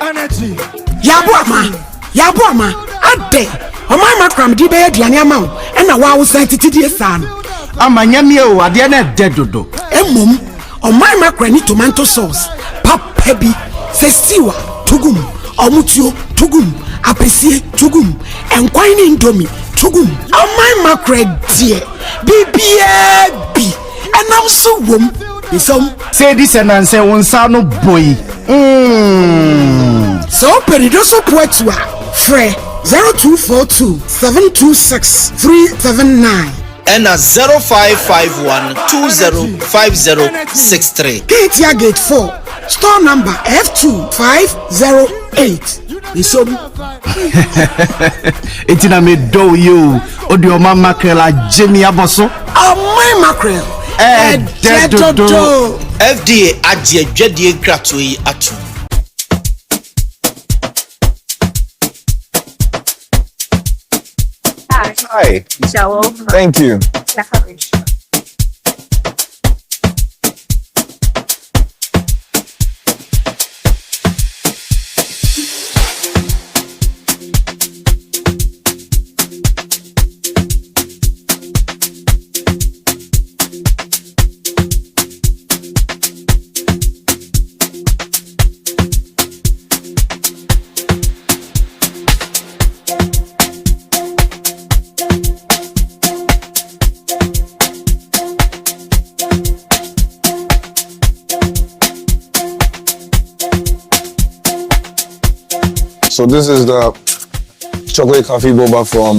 Energy. Yabuama, Ade, Omama cram di be aduane ama wo, e na wa wo san titidi esa no. Amanyame o, ade na dedodo. Emom, Omama cram tomato sauce, papa bi, sesiwa, tugum, omutuo, tugum, apesie, tugum, enkwan ni indomie, tugum. Omama cram die, bibia bi, enam so wom. Isom say this and answer wonsa no boy. So peridoso poetua free 0242 726 379 and 0551205063. Gate Gate 4 store number F2508. Isom Etina me do you Odioma mackerel Jimmy Aboso. My mackerel dedodo. FDA adie dwadie gratoi atu. Hi. Thank you. So this is the chocolate coffee boba from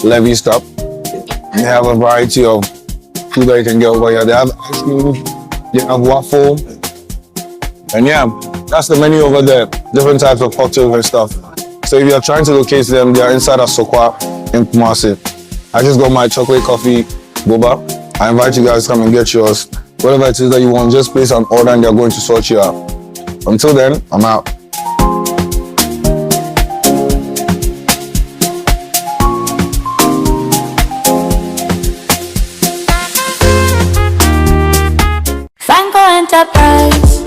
Levy Stop. They have a variety of food that you can get over here. They have ice cream, they have waffle, and yeah, that's the menu over there. Different types of cocktails and stuff. So if you're trying to locate them, they are inside of Sokwa in Kumasi. I just got my chocolate coffee boba. I invite you guys to come and get yours. Whatever it is that you want, just place an order and they're going to sort you out. Until then, I'm out.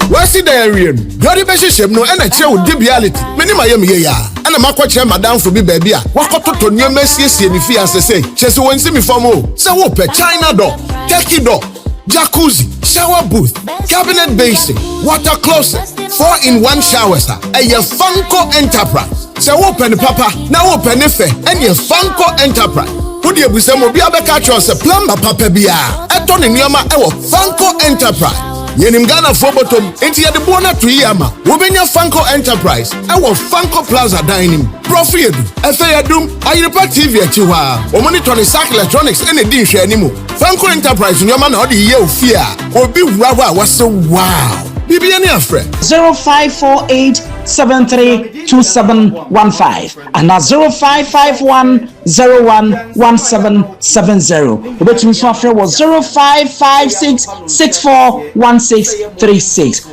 What's the area? Bloody Besham no energy with debiality. Many Miami ya. And a macquache madame for me baby. What got to new messy and if he has to say, Chess won't see me for more. So open China door, Turkey door, jacuzzi, shower booth, cabinet basin, water closet, 4-in-1 shower star. And your Funko Enterprise. So open papa, now open if and your Funko Enterprise. Put your busemo be a catch us a plumber papa bia. A ton in Yama our Funko Enterprise. Yenim Ghana Fobotom, enti ya de bona to yama. Wobenya Funko Enterprise, our Funko Plaza Dining. Profit, Efeyadum, Ayirepa TV achiwa. Omoni Tony Sack Electronics ene din hwe animo. Funko Enterprise nyoma na odi ye ofia. Obi wurawa wase wow. Bibi any afre 0548732715 and 0551011770. Obetumi so afre was 0556641636.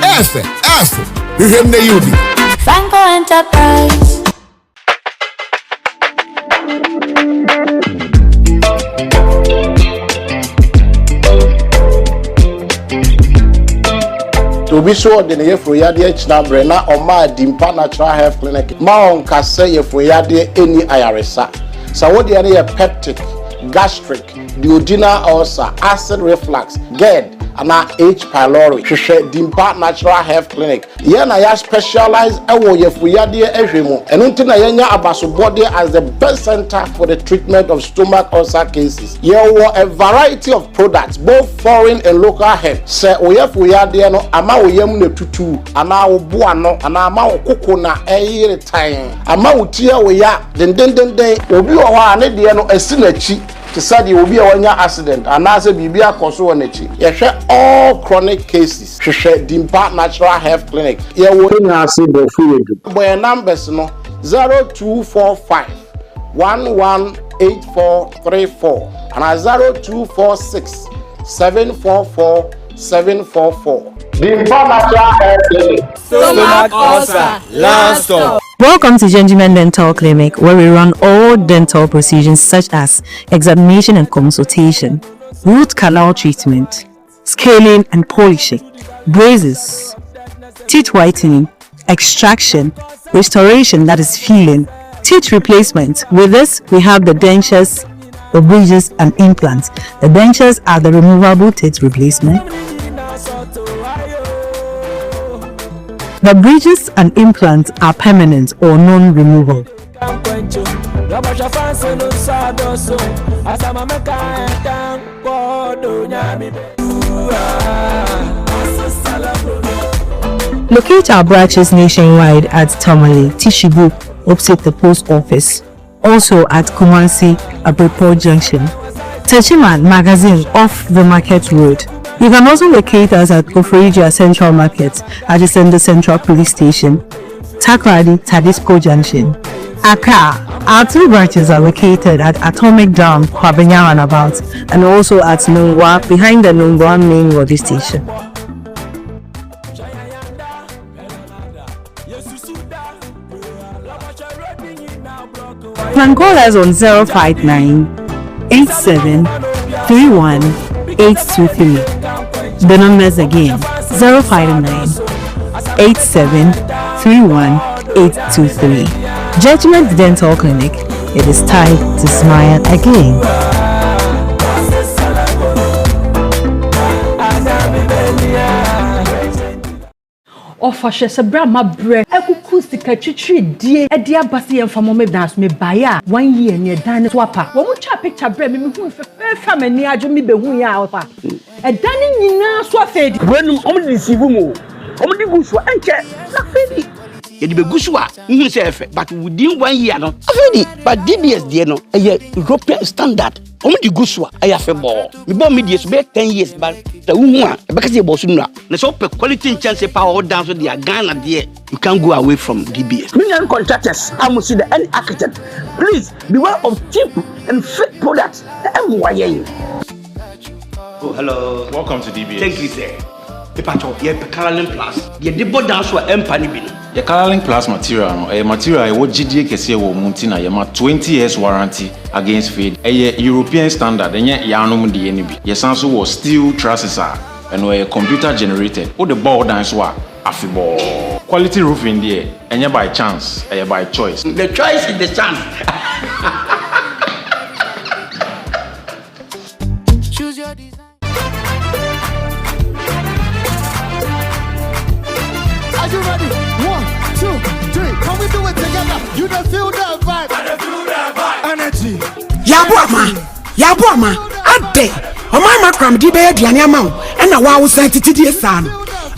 Efe, Uhemne Yudi. Funko Enterprise. To be sure, the Yefuyadi Chnabre na Oma Dimpa Natural Health Clinic. Maon Kase Yefuyadi any IRSA. So what the other peptic, gastric, duodenal ulcer, acid reflux, GERD, and H. pylori. Dimpa Natural Health Clinic. Yana ya specialized ewo Yefuyadi Ejimo. And untina yenya abasubode as the best center for the treatment of stomach ulcer cases. Yewo a variety of products, both foreign and local herbs. Se Oyefuyadi no ama oyem ne tutu, ana obuano, ana ama okoko na eyire time. Ama utia oya den obi owa ne de no esi na chi. To say the obi a accident and as a bibia koso on echi. Yehwe all chronic cases. Hwehwe Dimpa Natural Health Clinic. Yewo nya ase do fuedu. Boy numbers no 0245 118434 and 0246 744 744. Dimpa Natural Health Clinic. Stomach ulcer, last stop. Welcome to Gentleman Dental Clinic, where we run all dental procedures such as examination and consultation, root canal treatment, scaling and polishing, braces, teeth whitening, extraction, restoration, that is filling, teeth replacement. With this, we have the dentures, the bridges, and implants. The dentures are the removable teeth replacement. The bridges and implants are permanent or non-removable. Locate our branches nationwide at Tamale, Tishibu, opposite the post office. Also at Kumasi, Abreport Junction. Techiman Magazine off the Market Road. You can also locate us at Koforidua Central Market, adjacent the Central Police Station. Takrady, Tadisco Junction. Accra, our 2 branches are located at Atomic Dam, Kwabenya Runabout, and also at Nungwa, behind the Nungwa main road station. You can call us on 059 87 31 823. The numbers again 059 87 31 823. Judgment Dental Clinic. It is time to smile again. Ofashe se bra ma bre ekuku sika twitwi die e dia base yem famo me dance me baya 1 year ne dan swapa wo mu twa picture bre me hu fa mani adwo me behu ya ofa e dan nyina so afedi wenum deceive mu di gusu enche na fedi e di be gusu a hu se efe but within 1 year no afedi but DBS die no e European standard di gusu a ya fe bo me bo me die so be 10 years but the hu a e be kase bo so nura na so pe quality chance power down so dia Ghana there you can't go away from DBS. Million contractors, I must see the any architect. Please beware of cheap and fake products. Oh, hello. Welcome to DBS. Thank you, sir. Papacho, you have Caroline Plus. You have the board dance for Empany Bin. The Caroline Plus material, a material what GDA Kese wo muntina yema 20 years warranty against fade. A European standard, and yet yanum di enibi. Yes, also was steel trusses and were computer generated. All the board dance wa afibo. Quality roofing there, and by chance, and by choice. The choice is the chance. Choose your design. Are you ready? 1, 2, 3. Can we do it together? You don't feel that vibe. I don't feel that vibe. Energy. Yabuama, Ade. Omama kram di be aduane ama wo. E na wa wo santiti die sa no.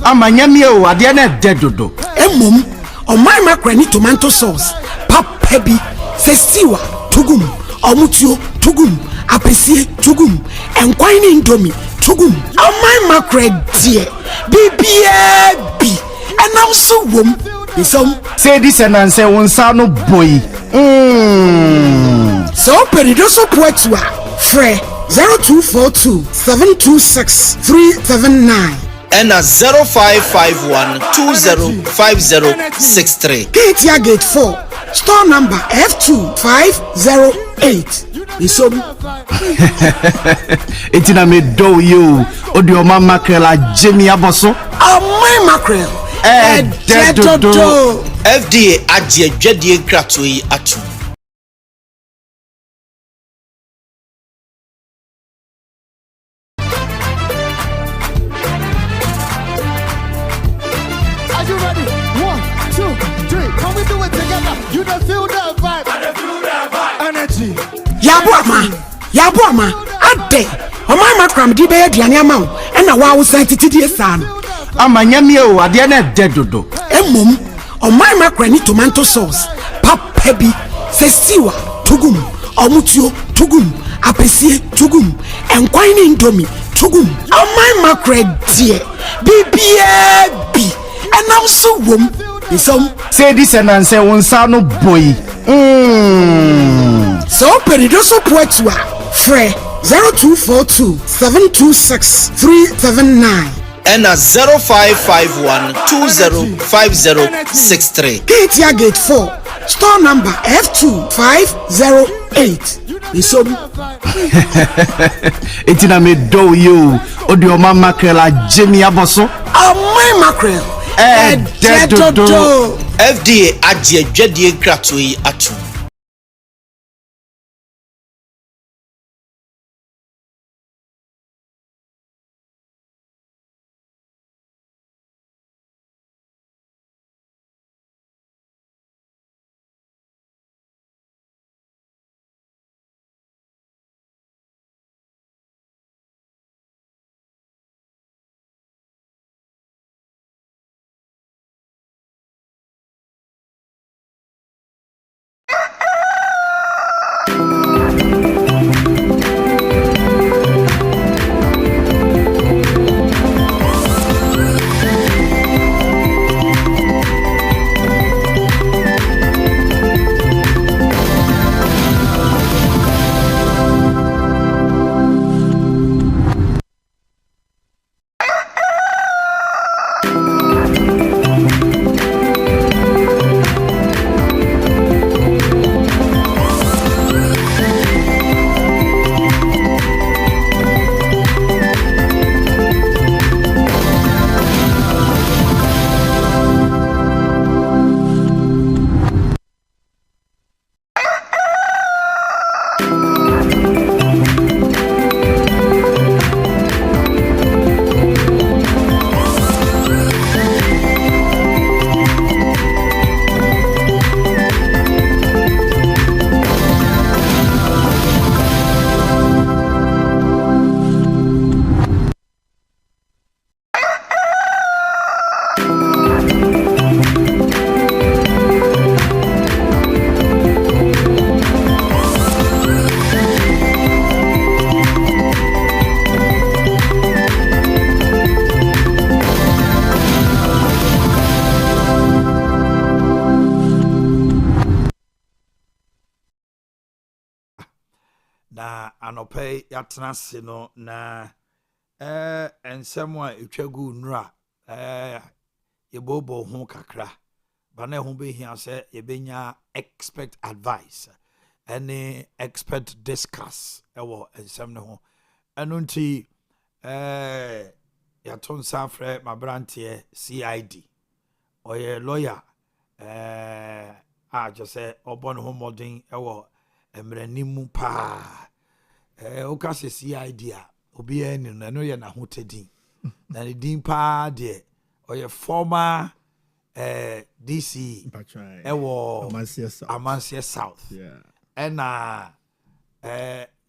Amanyame o ade na dedodo. Emom, omama krani tomato sauce. Papa bi, sesiwa, tugum, omutuo, tugum, apesie, tugum, enkwan ni indomie, tugum. Omama kredie, bibia bi. Enam so wom. Isom say this and answer wonsa no boy. So peridoso poetua. Fre 0242 726 379. And a 0551 205063. Katia Gate 4, store number F2508. Isom. Etina me do you. Odi oma mackerel a Jimmy Aboso. My mackerel. Dedodo. FDA Ade Kyeɛ Kratoyi Atu. Are you ready? 1, 2, 3. Can we do it together? You don't feel that vibe. I don't feel that vibe. Energy. Yabuama, Ade. Omama kram di be aduane ama wo. E na wa wo santiti die sa no. Amanyame o ade na dedodo. Emom, omama krani tomato sauce. Papa bi, sesiwa, tugum, omutuo, tugum, apesie, tugum, enkwan ni indomie, tugum. Omama kredie, bibia bi. Enam so wom. Isom say this and answer wonsa no boy. So peridoso poetua. Fre 0242 726 379. And a 0551 205063. Katia Gate 4, store number F2508. Isom. Etina me do you. Odi oma mackerel a Jimmy Aboso. My mackerel. Dodo. FDA agye dwadie krato yi ato. na anope yatena se no na ensem a etwagu nura yebobo ho kakra bana ho behia se yebenya expert advice any expert discuss ewo ensem ne ho eno nti yaton safre mabrantie CID oye lawyer just say obon ho modern ewo emranimu pa oka se CID a obi eni no ye na hotedin na ni din pa de oye former DC ewo Amansia South ena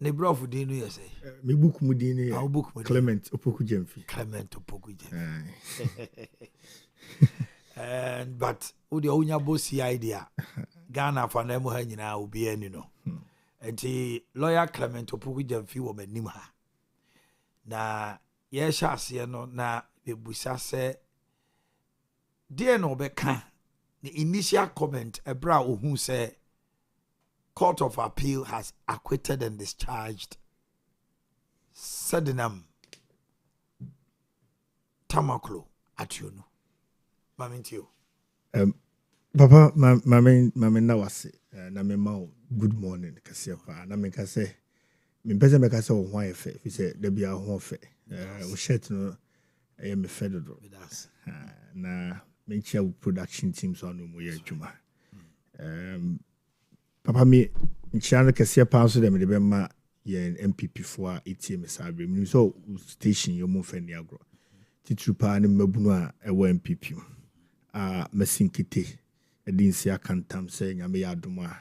ne brofu din no ye say me book mu din ne Clement Opoku Jemfi and but udi onya bo CID a Ghana fa na mu ha nyina obi eni no enti lawyer Clement Opoku Jemfi wo manim ha na ye hyase no na bebusa se die no beka the initial comment ebra ohun say Court of Appeal has acquitted and discharged Sedinam Tamaklo Atuno Mamintio Papa mame na wase na me ma good morning kase pa na me ka say me pese me ka say wo ho ayefe fi say da bia ho fe wo shirt no me fedodo na me chia production team so no mo ye adwuma papa me nchia no kase pa so de me de be ma ye MPP fo a etie sabre me so station yo mo fa ni agro titru pa ne mabunu a ewo MPP masinkite edinsi akantam se nyame ya adoma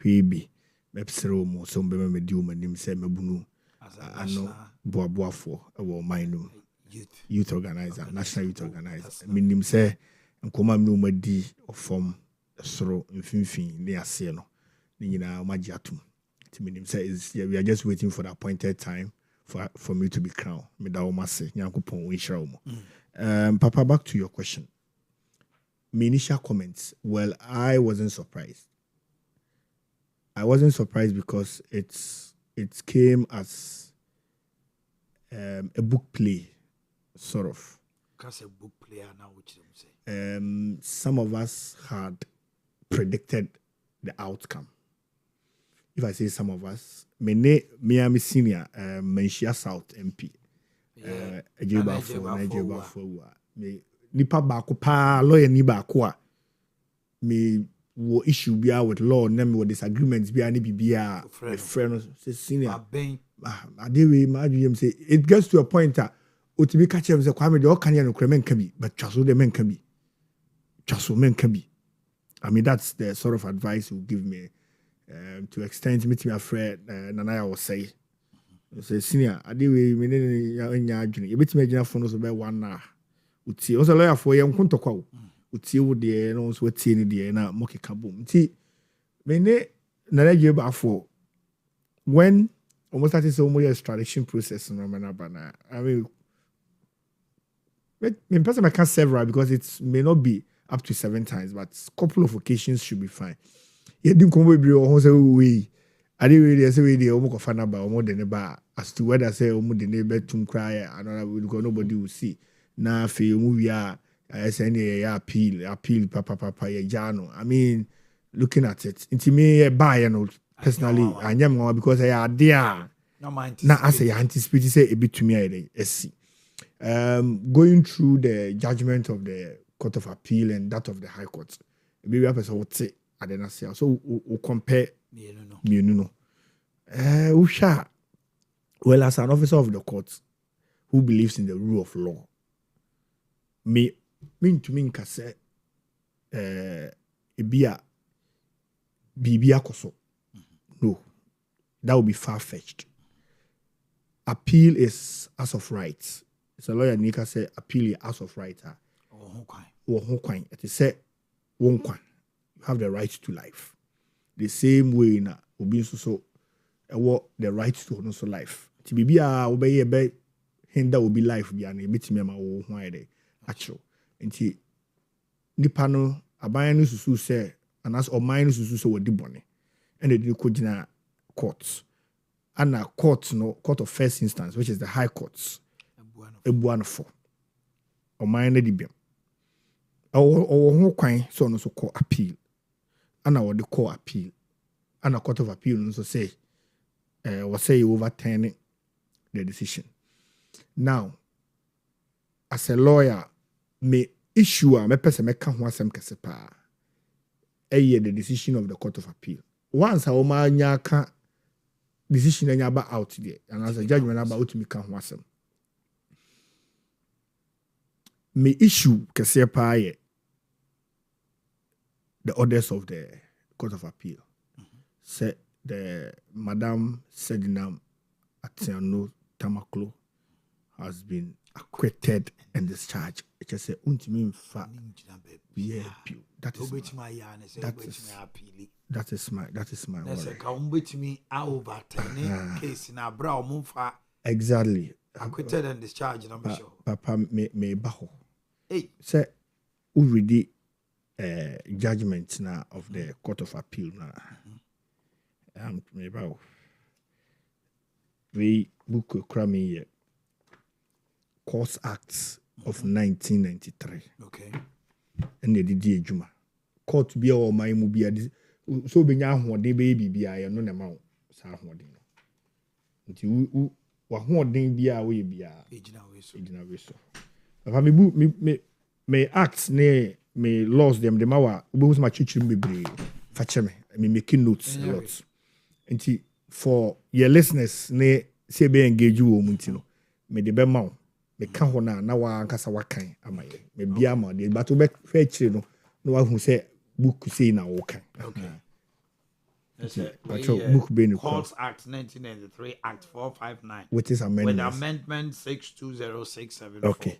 hwebi mepsere mo so mbema medi o manim se mabunu ano boaboafo ewo minum youth organizer national youth organizer minim se nkoma mi o madi ofom soro mfinfin ne ase no ne nyina magi atum ti minim se we are just waiting for the appointed time for me to be crowned me da o mase nyankopon we hira o mo papa, back to your question. My initial comments, well, I wasn't surprised. I wasn't surprised because it came as a book play, sort of. Because a book player now, which say. Some of us had predicted the outcome. If I say some of us, me senior, Menchia South MP, Nigeria nipa baako pa lawyer ni baako a me wo issue bia with law na me wo disagreements bia ni bibia the friend say senior ade we ma adwem say it gets to a point a otibi ka chem say kwame de o kan ye no kreme nka bi but twaso de menka bi twaso menka bi. I mean that's the sort of advice you give me to extend me to my friend Nana was say senior ade we me nya adwene ye betime agina fo no so be 1 hour uti o so lawyer for ye nkontokwa wo uti wo de no so tie ni de na mo keka bom nti me ne Nana je ba for when almost started so more extradition process no na bana I mean me person I can't several because it may not be up to 7 times but couple of occasions should be fine. You didn't come with your say we I didn't really say we the omo kofana ba omo de ne ba as to whether say omo de ne betum cry another will go nobody will see na fe Owia I say any appeal papa ye jano. I mean looking at it into me buy no personally I am because I are there na as I anticipate say a bit to me I see going through the judgment of the Court of Appeal and that of the High Court maybe a person would say I don't know so we compare no Usha well as an officer of the court who believes in the rule of law me to me can say bibia koso no that would be far-fetched. Appeal is as of rights. It's a lawyer Nika say appeal is as of right. It is say one kwan. You have the right to life. The same way na obi so the right to also life. Ti bibia obey be hinder will be life bi na ebetime ma wo ho ayde actual. Nti nipa no aban no susu say anas oman no susu say wodi bone. And they ko gina courts. And a court of first instance, which is the high courts. Ebuano for. Oman na dibem. Ho kwan so no so call appeal. And I would call appeal. And a court of appeal no so say was say overturning the decision. Now, as a lawyer, me issue me person me kan ho asem kese pa. The decision of the court of appeal. Once a woman nya decision anya ba out there and as a judgment about me kan ho asem. Me issue kese pa the orders of the court of appeal. Say the Madam Sedinam Atiano Tamaklo has been acquitted and discharged. It just say untimi mfa be appeal. That is my worry. Exactly. Acquitted and discharged. Papa me baho. Hey, say already judgment now of the court of appeal now. Me baho. We book crime Courts Acts of 1993. Okay. And they did Juma. Court be all my movie. So be now what they baby be I no amount. Sa holding. Until what holding be away be a ejina we so. Papa me book me acts ne me laws them the mawa who's my chichim be brave. Fetch me making notes a lot. Until for your listeners ne say be engage you muntino. Me de be mount. Me kan ho na wa nkasa wakan amaye me bia ma de but we fetch no wa hu say book say na wo kan okay book be no Courts Act 1993 Act 459 which is amendment with amendment 62067 okay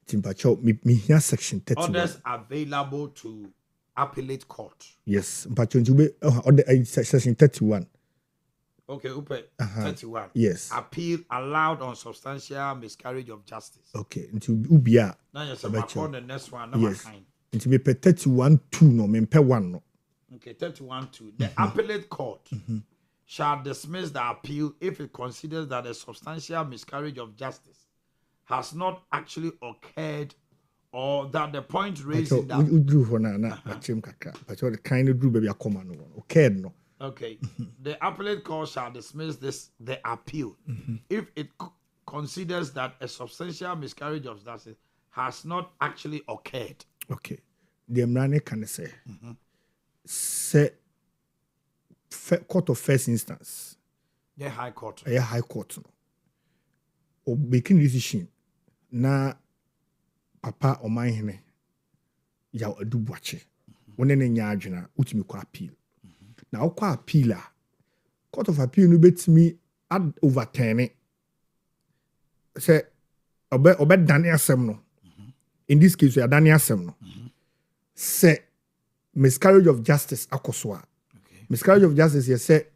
timpacho me here section 31 orders available to appellate court yes mpacho ntube order section 31 okay, 31. Yes. Appeal allowed on substantial miscarriage of justice. Okay, into ubia. Now you say the next one. Yes. Into me 31-2 no, me 1 no. Okay, 31-2. The appellate court shall dismiss the appeal if it considers that a substantial miscarriage of justice has not actually occurred or that the point raised in that. We drew for na bachim kakra. But the kind of drew baby akoma no occurred no. Okay, the appellate court shall dismiss the appeal if it considers that a substantial miscarriage of justice has not actually occurred. Okay. The Emrane can say, say, court of first instance. Yeah, high court. Yeah, high court. No. Or making decision. Na papa Omanhene Yaw Adu-Boakye. When any nyajuna, ultimate appeal. Now, appeal. Court of appeal no bet me add overturn it. Say, obey Daniel Semno. In this case, we are Daniel Semno. Say, miscarriage of justice akoswa. Miscarriage of justice, yes, say,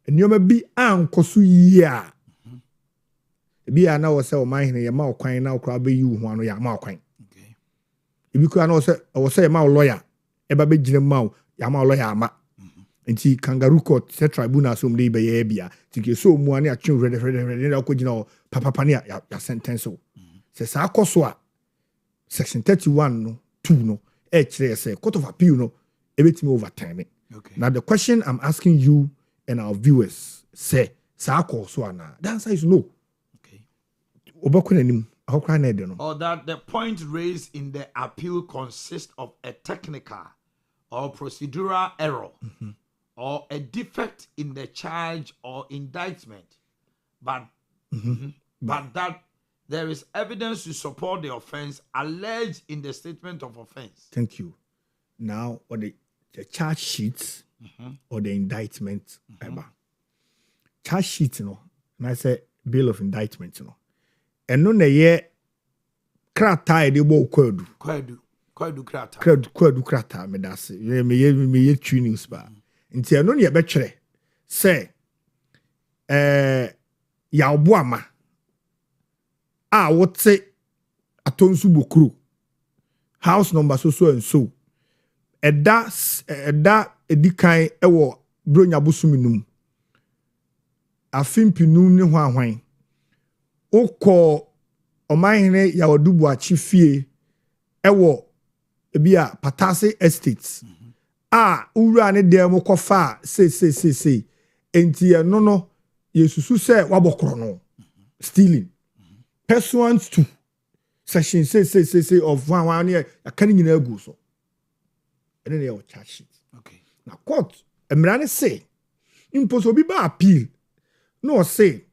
and you may be kosu ya. Be a now say, Omanhene Yaw ma okwan now crab you one ya ma okwan. If you can also, I will say, a lawyer, eba be jine ma ya ma lawyer ama. Nti kangaroo court se tribunal so mde be ye bia tiki so mu ani atwe ready na ko gina papa ne ya sentence o se sa akoso a section 31 no 2 no e kire say court of appeal no e betimi overturn it. Okay. Now the question I'm asking you and our viewers say sa akoso ana the answer is no. Okay. Obakunanim ahokra na de no. Or that the point raised in the appeal consists of a technical or procedural error. Or a defect in the charge or indictment, but that there is evidence to support the offense alleged in the statement of offense. Thank you. Now, or the charge sheets or the indictment, charge sheet, and I say bill of indictment, and no ye krata de bo kwadu krata me das me ye twi news ba. Nti eno ne yebekere say ya oboama a wote atonsu bokuru house number so and so eda edikan ewo bronya bosuminum afimpinum ne ho ahwan okọ Omanhene Yaw Adu-Boakye fie ewo ebia Patase Estates. Ura ne dem kofa say enti no yesusu say wabokro no stealing pursuant to section say of one near can nyina agu so ene ne charge sheet. Okay. Now court emrane say imposo bi ba appeal no say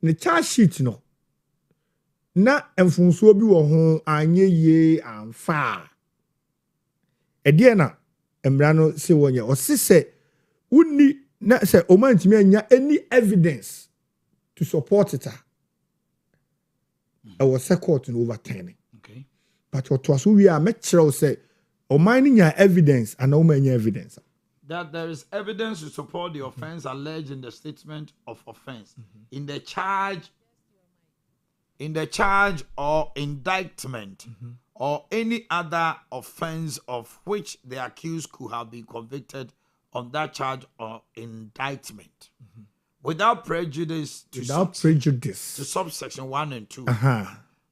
the charge sheet no na emfunso bi wo ho anye ye amfa edie na Emrano say one year or say wouldn't not say Omantimi anya any evidence to support it. I was a court in overturning. Okay. But what was we are metro say Omania evidence and Omania evidence. That there is evidence to support the offense alleged in the statement of offense. In the charge or indictment. Or any other offense of which the accused could have been convicted on that charge or indictment. Without prejudice to subsection 1 and 2.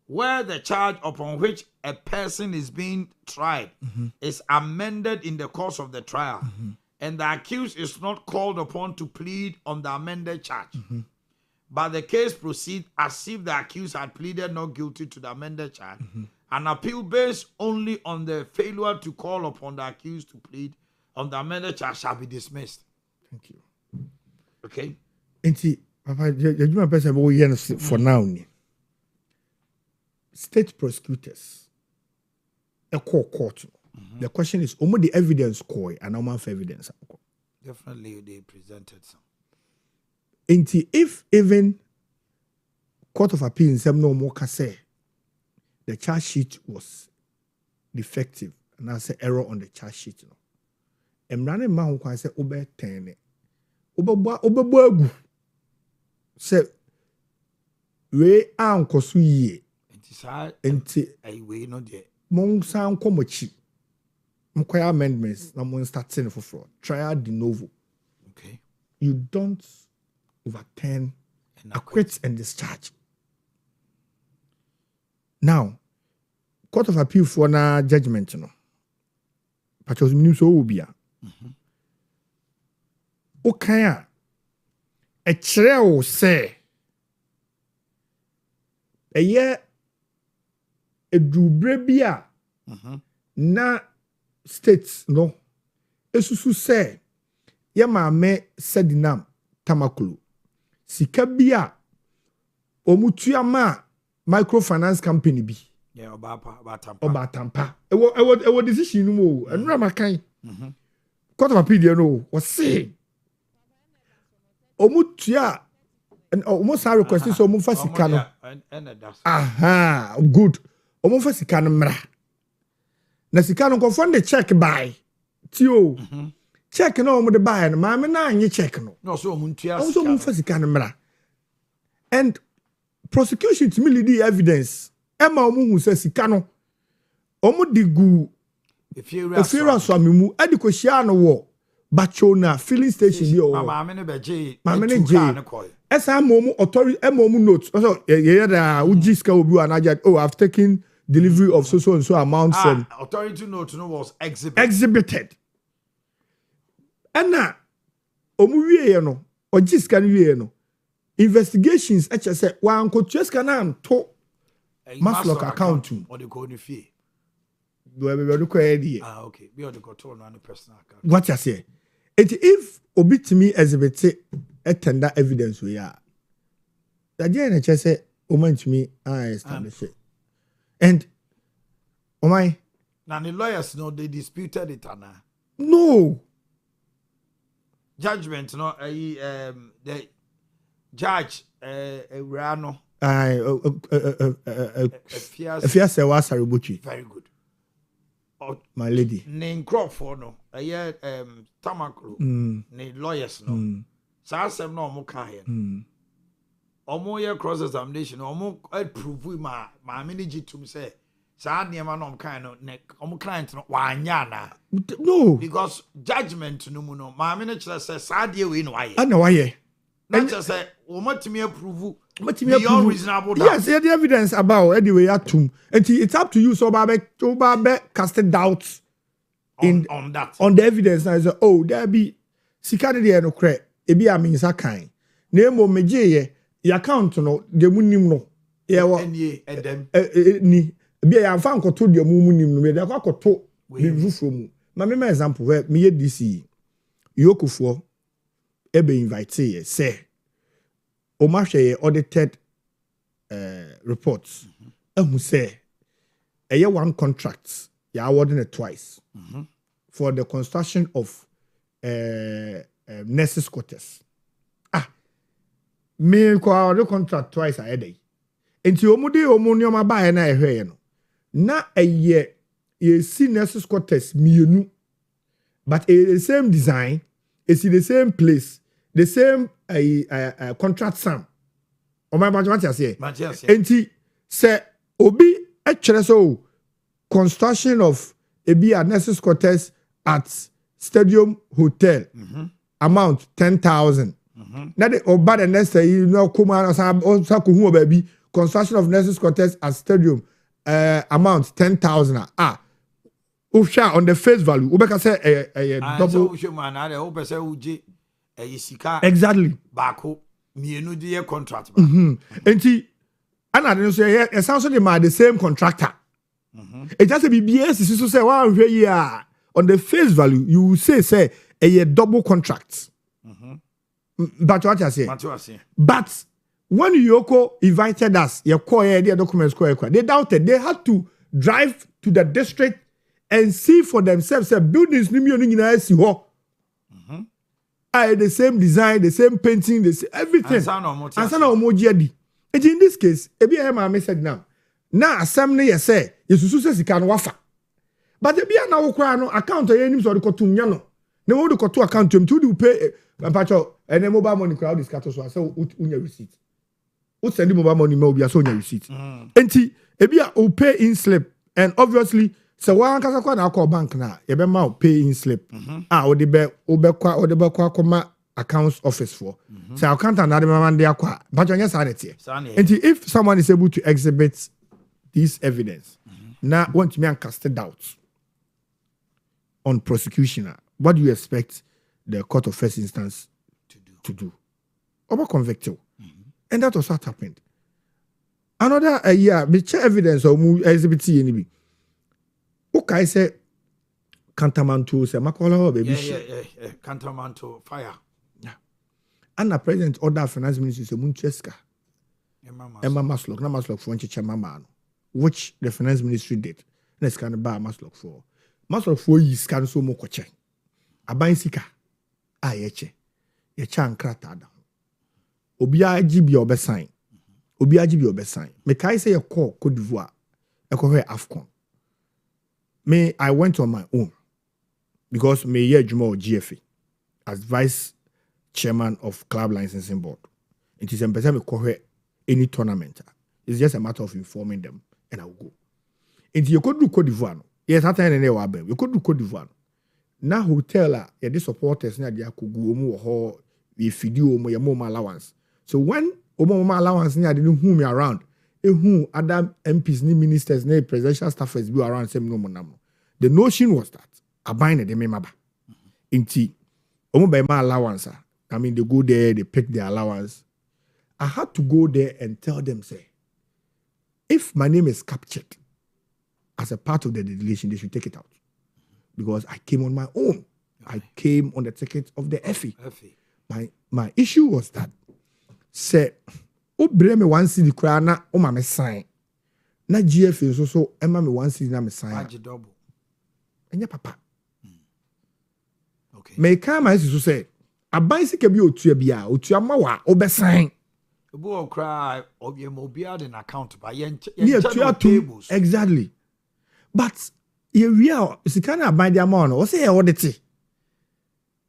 Where the charge upon which a person is being tried is amended in the course of the trial, and the accused is not called upon to plead on the amended charge. But the case proceeds as if the accused had pleaded not guilty to the amended charge. An appeal based only on the failure to call upon the accused to plead on the amended charge shall be dismissed. Thank you. Okay. Enti, Papa, you my person for now. State prosecutors, a court. The question is, the evidence koi and how much evidence? Definitely, they presented some. Enti, if even Court of Appeal in some no more can say the charge sheet was defective and I say error on the charge sheet. Emrane ma ho kwan say obe ten obebu say we ankoso yie enti ai we no de mon san komochi mkoya amendments na mon starting for trial de novo. Okay. You don't overturn, acquit and discharge. Now, Court of Appeal for na judgment, but was meaning so obia. Okay, a chair say a year edubre bi a na states no esusu sɛ yɛ maame Sedinam Tamaklo sika bi a omutuama microfinance company bi oba tampa ewo decision no mo enura makan court of appeal no o say omutua omo sa request so omo fa sika no aha good omo fa sika no mra na sika no confirm the check by tio check no omo de buy no maame na anye check no so omuntua sika omo fa sika no mra and prosecution to me lead the evidence ema omo hu say sika no omo digu efiera so amemu adi ko hia no wo Bachona filling station bi o maame ne beje maame ne je esa momu authority momu note so ye da uji ska obi wa na oh I've taken delivery of so and so amounts from authority note no was exhibited ana omu wie no oji ska no wie no investigations eche say wan ko tueska na nto Maslock account or the code fee do we do ko edi okay be on the control on the personal account what you say if obi timi exhibit tender evidence we are that dey na say o man timi establish it and now the lawyers know they disputed it ana no judgment no the judge Urano Fiase was Saributri. Very good. My lady. Ne Crawford no. Tamaklo. Ne lawyers no. Sa asem no omo ka here. Omo ye cross examination omo prove ma manage to say sa niema no kan no ne omo client no wanya na. No. Because judgment no mu no ma me say sa de we no waye. Ana waye. Not just say omatimi approve beyond reasonable doubt. Yes, the evidence about anyway atum. And it's up to you so babe cast doubt on that. On the evidence now say oh there be sikane de no kre e bi aminsa kan. Na emo meje ye account no de munim no. Ye wo edem. Ni bi ya fa nkoto de munim no me de akoto be rufo mu. Ma me example where me ye DC Yokufo ebe invite ye say Omahwe audited reports who say one contract you awarding it twice for the construction of nurses quarters me ko the contract twice a day enti omudi omunioma ba na ehwe no na ye see nurses quarters mienu but the same design it's in the same place the same contract sum. O my what say? Enti say obi e kire so construction of a nurses quarters at Stadium Hotel amount 10,000. Na the oba the next you know kuma sa ko hu baby construction of nurses quarters at Stadium amount 10,000. Usha on the face value. Ubeka say double exactly. Bako mienu de contract. Enti ana de so e sound so the same contractor. It just be BS so say one here on the face value you will say a double contract. But what I say? But when Yoko invited us, your core their documents they doubted. They had to drive to the district and see for themselves buildings ni mi oni see ho. The same design, the same painting, the same everything. And sana omoji in this case, ebi ma said now. Na asem ne ye say, yesusu se sika no wafa. But ebi na wo kra no account ye nim so de kotum nya no. Na wo de koto account em to do pay pacho ene mobile money crowd is cato so say unya receipt. Wo send mobile money ma obi so unya receipt. Enti ebi o pay in slip and obviously so one kasa kwa na call bank na ye be ma pay in slip o de be kwa koma accounts office for so accountant na de ma de akwa but onye sanity and if someone is able to exhibit this evidence now want me and cast doubt on prosecution what do you expect the court of first instance to do over convicted and that was what happened Another year, me check evidence or mu exhibit any be. Okay, say Cantamanto, say Makola, baby. Yeah. Cantamanto, fire. Yeah. And the president order finance minister say Muncheska. Emma Maslock, na Maslock for Nchicha Mama, which the finance ministry did. Let's kind of buy Maslock for. Maslock for years can so more coche. A bicycle. Ah, yeche. Yecha and kratada. Obia GB or besign. Obia GB or besign. Me kai say a call Cote d'Ivoire. A call AFCON. Me, I went on my own. Because me year Jumo GFA as vice chairman of club licensing board. It is a person me call any tournament. It's just a matter of informing them and I'll go. And you could do Cote d'Ivoire. Yes, I tell you, you could do Cote d'Ivoire. Now hotel ya the supporters na dia kugu omu ho we feed you omo ya moma allowance. So when omo allowance na didn't who me around, who other MPs ni ministers ni presidential staffers be around same no monam. The notion was that abine de memaba. Inti omo by my allowance. I mean they go there, they pick their allowance. I had to go there and tell them say if my name is captured as a part of the delegation, they should take it out. Because I came on my own. I came on the ticket of the FE. My issue was that, say, o breme one city krana o ma me sign. Na GF so Emma me one city na me sign. Baji double. Enya papa. Okay. Me ka ma so say, abaisi bi otua bia, otua ma wa o be sign. Obu o cry obi an account ba yen tables. Exactly. But we are Sikana by the amount or say audit.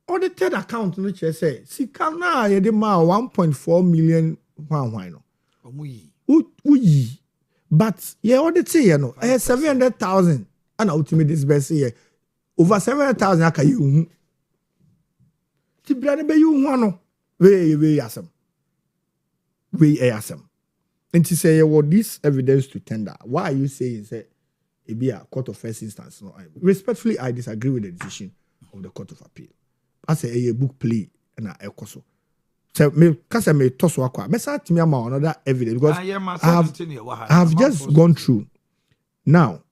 Audited account which I say Sikana yedema 1.4 million why no. Uyi. But ye audit you know 700,000 and ultimate this best year over 700,000 aka you. Ti brane be you no. We asem. We asem. And to say what this evidence to tender. Why are you saying say it be a court of first instance? No, respectfully, I disagree with the decision of the Court of Appeal. I say a book play and a koso. So me kasa me toss wakwa. Me sa timi ama another evidence because I have just gone through. Now,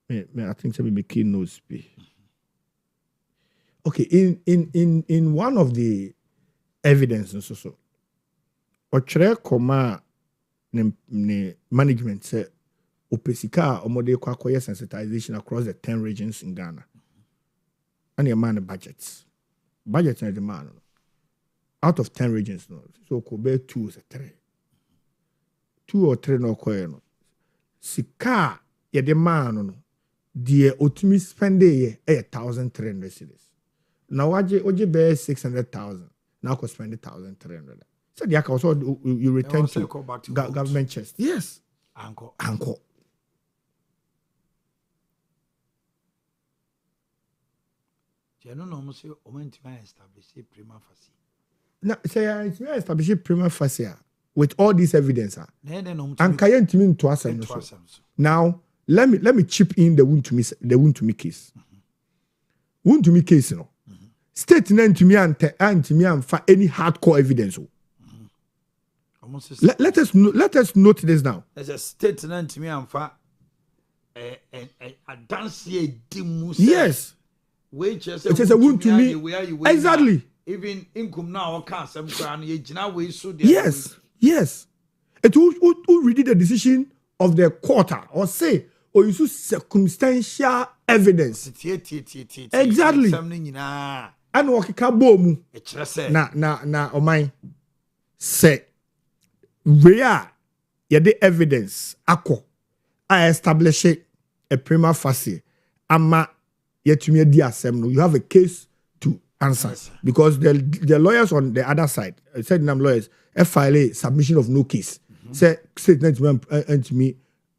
I think some be key notes be. Okay, in one of the evidence and so. Ochre koma ne management say opesika omode kwa sensitization across the 10 regions in Ghana. And your man budgets. Budgets na demand. Out of 10 regions no. So could be 2 or 3. 2 or 3 no koye no. Sika ye demand no. Die otumi spend ye 1,300 cedis. Now oje be 600,000. Now could spend 1,300. So the also you return to government chest. Yes. Anko. No say establish prima facie. Now say it's establish prima facie with all this evidence. And can't mean to us. Now let me chip in the wound to me case. Wound to me case, you know. State name to me and for any hardcore evidence. Let us note this now. As a statement to me, I'm for a dance here. Yes. Which is a wound to me. Exactly. Even income now, can't some crown. Yes. It will read the decision of the court or say, or use circumstantial evidence. Exactly. And what kabomu. Na, oh my. Say. Where the evidence ako I establish a prima facie ama yetumi di asem you have a case to answer because the lawyers on the other side said nam lawyers file a submission of no case say statement to me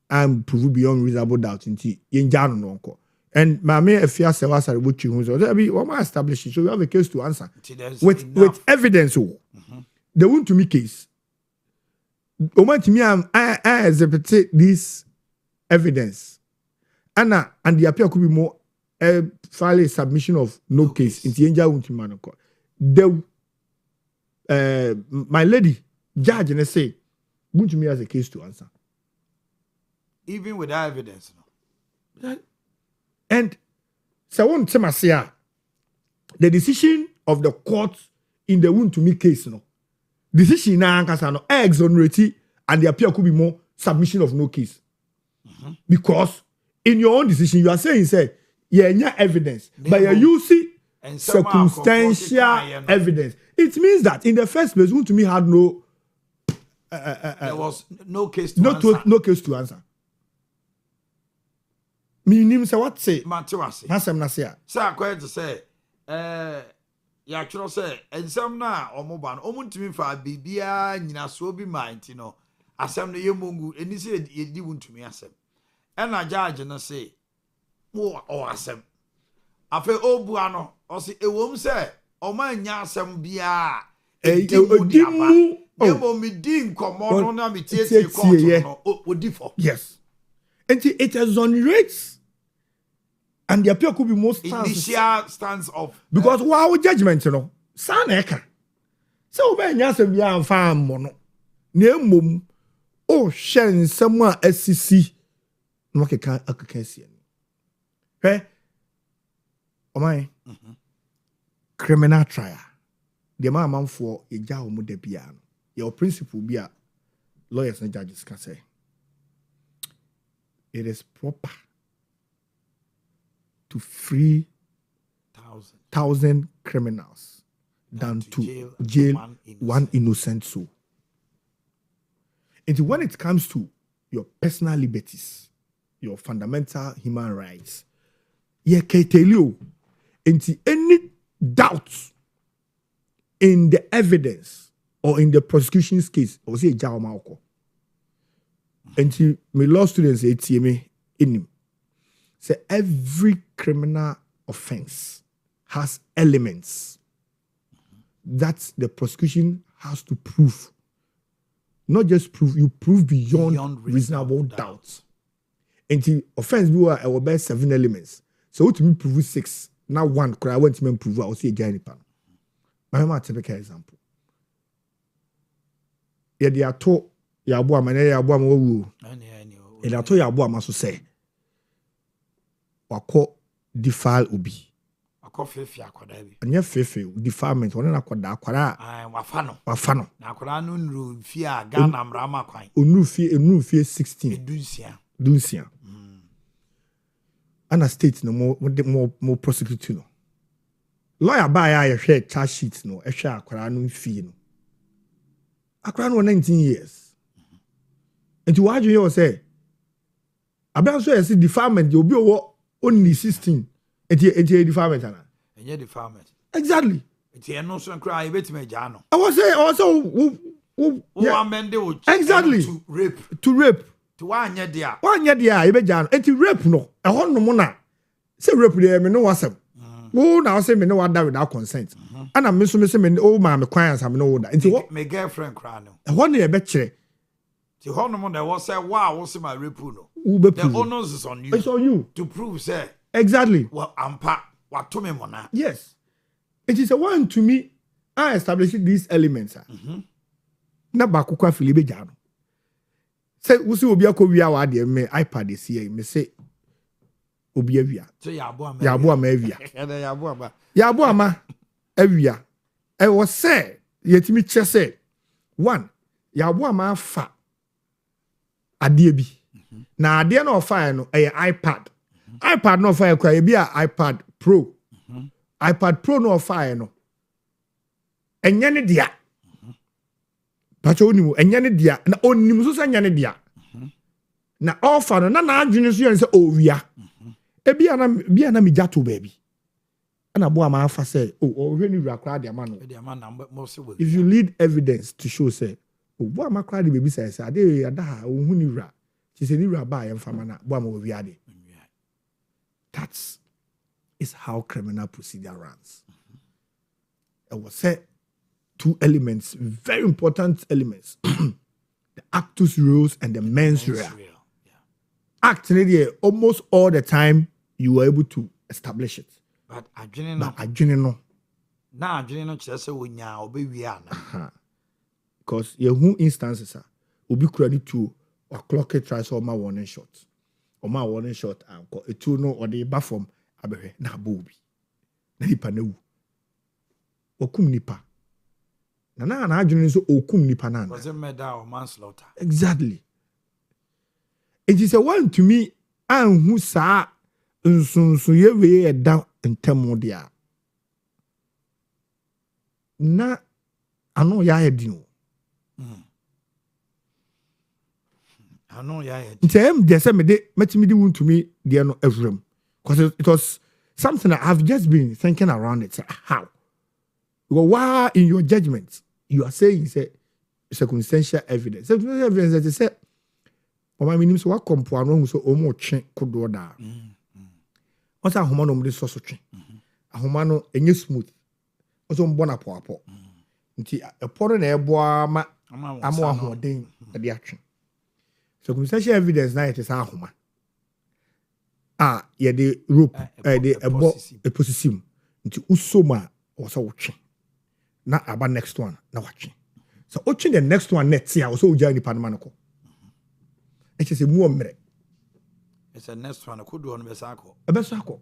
I'm proved beyond reasonable doubt nti yenja no nko and mama afia se wasare bochi hu so be what ma establish so you have a case to answer with evidence the one to me case I exhibit this evidence. And the appeal could be more file a submission of no case in the angel. My lady, judge, and say, Wuntumi has a case to answer. Even without evidence. No? And so one temasia, the decision of the court in the Wuntumi case, no. Decision na ankasa no exonerate and the appeal could be more submission of no case. Because in your own decision, you are saying, say, yeah, evidence, but you're using circumstantial evidence. It means that in the first place, Wuntumi had no. There was no case to answer. No case to answer. Minim say what say? Matiwase. Masem na say. Say akwa to say ya tworo say ensem na omoba no omuntumi fa bibia nyina so bi mind no asem no yemongu eni say yedi wuntumi asem. Ena judge no say wo o asem. Afa obua no o say ewom say o ma nya asem bia odimu Ebo mi di nkomo no na mi tie court no odifo. Yes. And it exonerates and the appeal could be most initial stance of because wow judgment no san eka. So we nya asem bia amfa ammo no. Na emom o hwe nsem a asisi no akeka sie no. Hwe Oman criminal trial. The man for a jaw mo de bia no. Your principle be a lawyers and judges can say it is proper to free 1,000 criminals than to jail one innocent soul. And when it comes to your personal liberties, your fundamental human rights, you can tell you, into any doubt in the evidence or in the prosecution's case, I will say jail malco. And my law students say me in him. Say every criminal offense has elements that the prosecution has to prove. Not just prove, you prove beyond reasonable doubt. And the offense we were about 7 elements. So to me prove 6. Now 1, because I want to prove I will say jail pan. But I'm a typical example. Yeah, they are told Yabua Mane Yabua Mowu. And I told Yabua Masu say, Wako defile ubi. Wako fefe akwadabi. And your fefe defilement, one akwada akwara. Wafano. Na akwara nunru fia Ghana mrama kwai. Unu fie 16. Dunsia. And a state no more prosecute no. Lawyer buy a share charge sheet no, a share akwara no fee no. Akwara no 19 years. And to what you say, about so as defilement, you'll be only 16. And you defilement. And you defilement. Exactly. It's a no son cry, bet me jano. I was saying also, exactly. To rape. To one year dear. 1 year dear, I bet Jan. And to rape no, a horn no mona. Say rape there, me no wasem. Oh, now say me no one without consent. And I'm missing me, oh, my clients have no order. Into what? My girlfriend cry no. I wonder a betche. The hormone that was say, wow, what's my repuno? The onus is on you. It's on you. To prove, say. Exactly. Well, I'm what to me, mona. Yes. It is a one to me. I established these elements. Na bakukwa Filibe Jano. Say, Usi Obia Kovia Wadi, me iPad is here. Me say, Obia. So Yabua Mevia. Yabua ma, Evia. I was say, yet me say, 1, Yabua ma fa. Ade bi. Na ade no fire no iPad. iPad no fire kwa be iPad Pro. iPad Pro no fire no. Enye ne dia. Pacho onimu enye ne dia na onimu so enye ne dia. Na offer no na adwene so yene se Owia. Bia na mijato baby. Ana bo ama afa say ohwe ni wura kra de ama no. If you lead evidence to show say bo ama kra de baby say ade ada ohun ni wura. She said ni wura ba yem fama na bo ama wi ade. That is how criminal procedure runs. It was said 2 elements, very important elements. The actus reus and the mens rea. Act almost all the time you were able to establish it. But adwene no. Na adwene no kyerɛ sɛ wonya obewia na. Because you who instances are obi kura ni tuo wa clock it try so ma warning shot anko etu no ode ba from abehwe na abobi na nipa na wu okum nipa na adwene so okum nipa na was it murder or manslaughter exactly it is a one to me anhu saa nsunsu ye we eda ntemo dia na ano ya edin ano ya edin ntem de se me de metimi de won to me de no evram because it was something that I've just been thinking around it. How? Why in your judgment you are saying say circumstantial evidence? Circumstantial evidence that you say, "Mama, me nim so what compound so omo twen kodo da." Osa ahoma no mde so twen. Ahoma no enye smooth. Oso mbo na po. Nti eporo na eboa ma amo ahoden de atwen. Circumstantial evidence na it is ahoma. Yeah, the rope, the posisim. Nti usoma also watching. Na about next one, na watching. So watching the next one next year also uja ni panmanako. It is a more mere. It's a next one. Could do on besako. Besako.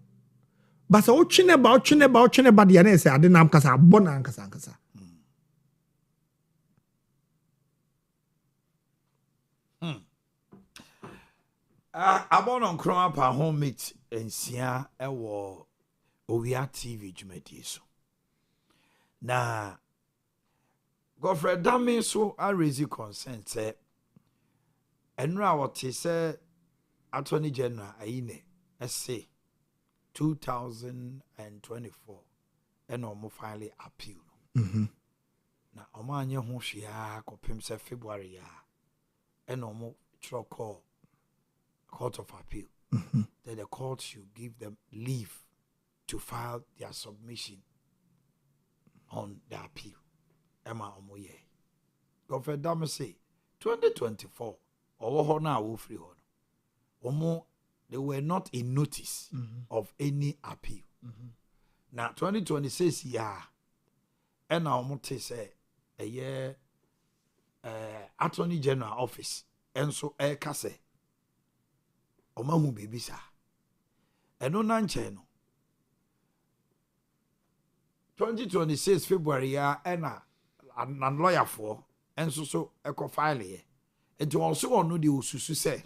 But so watching about the ane say ade nam kasa bona ankasa. About on Chroma pa home meet and Sia ewo Owia TV jumedi so. Na Godfrey Dami so I raise consent say enra what say Attorney General Aine say 2024 and omo finally appeal. Na omo anye ho hwea kopem say February ya and omo troko Court of Appeal. That the court should give them leave to file their submission on the appeal. Emma Omoye. Godfrey Dame say 2024 or now will free on. They were not in notice of any appeal. Now 2026 and now Omote say a year Attorney General office and so kase Omahu baby sa. Eno nanche no. 2026 February ya ena an lawyer for enso so eko file ye. Enti wonso ono de osusu se.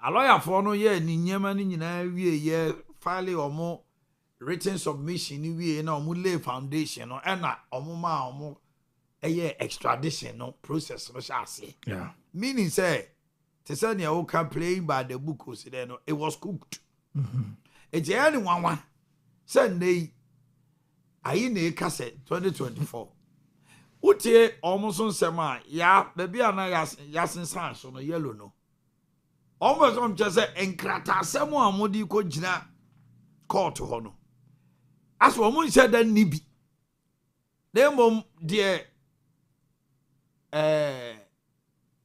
A lawyer for no ye ni nyema ni nyina wie ye file omo written submission ni wie na omo lay foundation no ena omo ma omo eye extradition no process no sha ase. Yeah. Meaning say Tisania Oka playing by the book was there, no, it was cooked. It's anyone Sunday. I in a cassette 2024. Utie almost on sema, ya, baby, and I yasin sans on a yellow no. Almost on just a enkrata, someone modi ko jina call to hono. As woman said that nibi. Then mom dear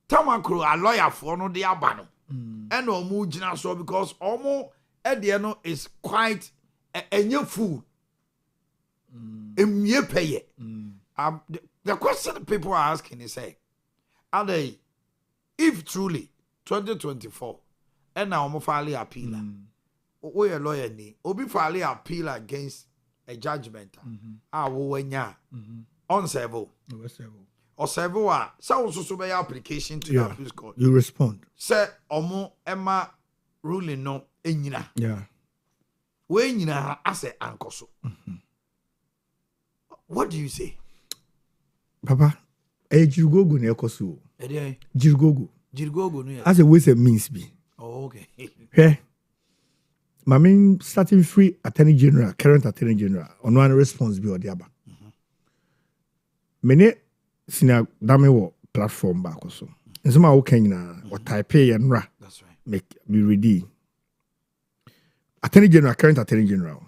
Tamakro a lawyer for no de abano. And omu jina so because omo ediano is quite a new food. The question people are asking is say, are they if truly 2024 and now omo file appeal? We a lawyer ni obi file appeal against a judgment. Wo wenya on servo. Or several so be application to your police court. You respond. Say omo emma ruling no enyina. Yeah. We nyina ase ankoso. What do you say? Papa, Jirgogo ne ekoso. Jirgogo. Jirgogo no. As a ways and means be. Oh, okay. Hey. Mami starting free Attorney General, current Attorney General, on one response be or the other. Mene sina dame wo platform back or so. And some are na or Taipei and Ra. That's right. Make be ready. Attorney General, current Attorney General.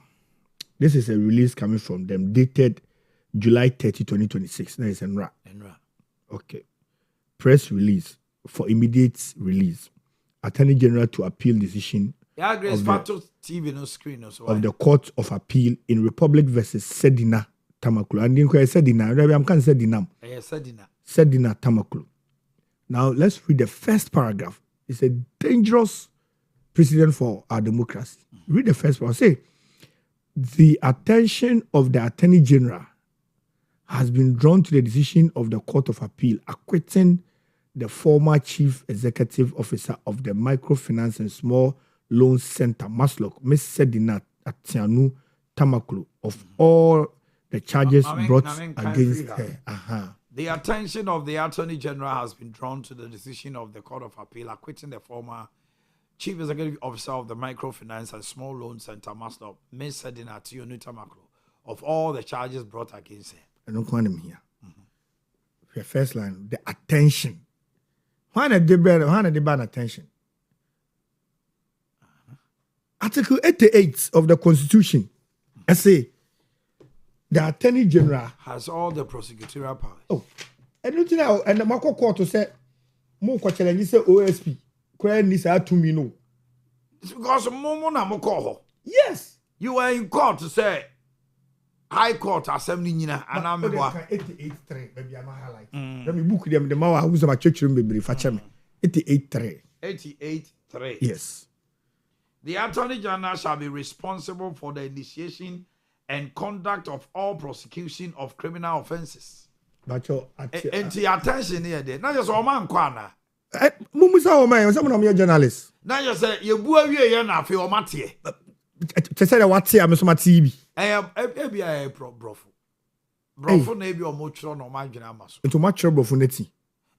This is a release coming from them dated July 30, 2026. That is Enra. Okay. Press release for immediate release. Attorney General to appeal decision of TV no screen also, of the Court of Appeal in Republic versus Sedina Tamakulu. And didn't say Sedina. I'm can't say Dinam. Sedina. Sedina Tamakulu. Now let's read the first paragraph. It's a dangerous precedent for our democracy. Read the first paragraph. Say, the attention of the Attorney General has been drawn to the decision of the Court of Appeal acquitting the former Chief Executive Officer of the Microfinance and Small Loan Center, Maslok, Ms. Sedina Atianu Tamaklo, of all the charges brought against her. The attention of the Attorney General has been drawn to the decision of the Court of Appeal acquitting the former Chief Executive Officer of the Microfinance and Small Loan Center, Maslok, Ms. Sedina Atianu Tamaklo, of all the charges brought against her. I don't want him here. The first line, the attention. Why not the ban attention? Article 88 of the Constitution, I say, the Attorney General has all the prosecutorial powers. Oh, and you know, and the Marco Court to say, more question say OSP, crying this out to me, no. It's because Momona Moko. Yes. You were in court to say, High Court Assembly, and I'm 88.3, maybe I'm highlight. Let me book them, the Mawa who's my church room, baby, for me. 88.3. 88.3. Yes. The Attorney General shall be responsible for the initiation and conduct of all prosecution of criminal offences. But your attention here, there. Not just Oman Kwana. Mumusa Oman, someone of your journalists. Now you say you bua we na fe Omatie. To say what say I'm so much TV. Ebi brofo. Brofo na ebi omochro no ma dwena maso. Into much trouble for neti.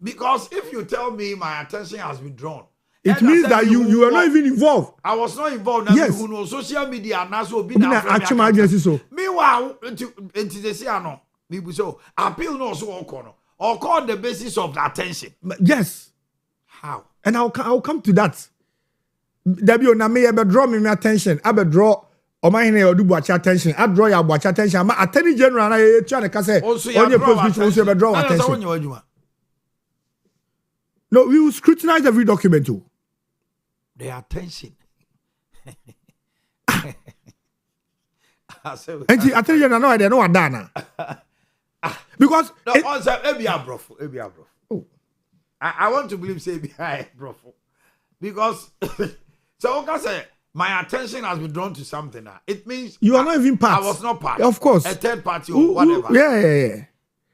Because if you tell me my attention has been drawn, it means that you are not even involved. I was not involved. Yes. Who know social media and also be na actual agency so. Meanwhile, into the no. People so appeal no so or call the basis of the attention. Yes. How? And I'll come to that. Debbie na me draw me attention. I be draw Omanhene Yaw Adu-Boakye attention. I draw your Boakye attention. My Attorney General na you try to say on your prosecution also be draw attention. No, we will scrutinize every document too. The attention. And the Attorney General no idea no adana. Because no, also Ebia brofo. Oh. I want to believe say Ebia brofo. Because so okay say my attention has been drawn to something now. It means you are not even part. I was not part. Of course. A third party or whatever. Yeah.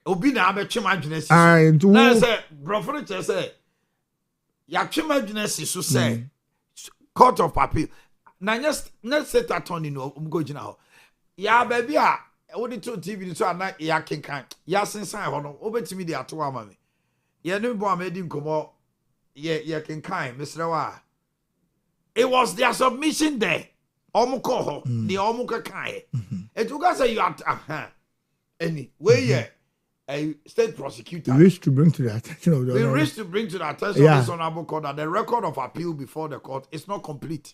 Obi na abeche madwene And na say brofo che say ya twe madwene so say Court of Appeal. Na just let's set attorney no go gina ho. Ya baby a wo di to TV so na ya kenkan. Ya sensan ho no obetimi di ato ama me. Ye no bo amedi nkomo ye kenkan Mr. It was their submission there. Omuko ho, the omuka kai. And you guys say you are any way a state prosecutor. We wish to bring to the attention of the we wish to bring to the attention of this honorable court that the record of appeal before the court is not complete.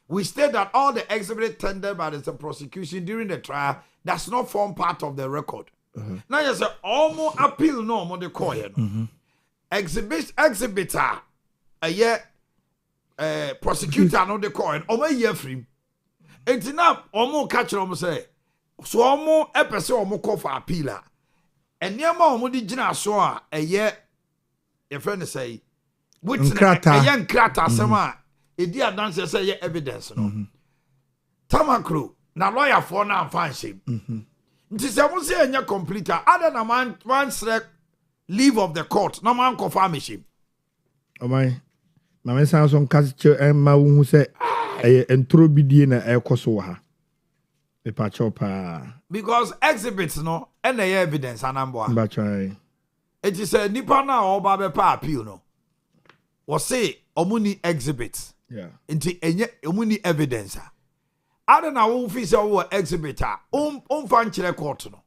We state that all the exhibits tendered by the prosecution during the trial does not form part of the record. Now you say almost appeal no more the court. Exhibitor a year prosecutor no the court or my year free. And now almost catch them say so almost episode almost call for appeal. And near more the gina so a year your friend say witness a young crater sama a dear dancer say evidence no Tamaklo na lawyer for now fan shame nti say mo say anya completer other na man select leave of the court no man confirm shame oh my na san so nkache emma wu say entro bidie na ekoso ha e pa chopa because exhibits no and the evidence anambo ba try it is a nipa na oba be pa appeal no was say omuni exhibits nti enye omuni evidence ada na wo fi say wo exhibitor fan kire court no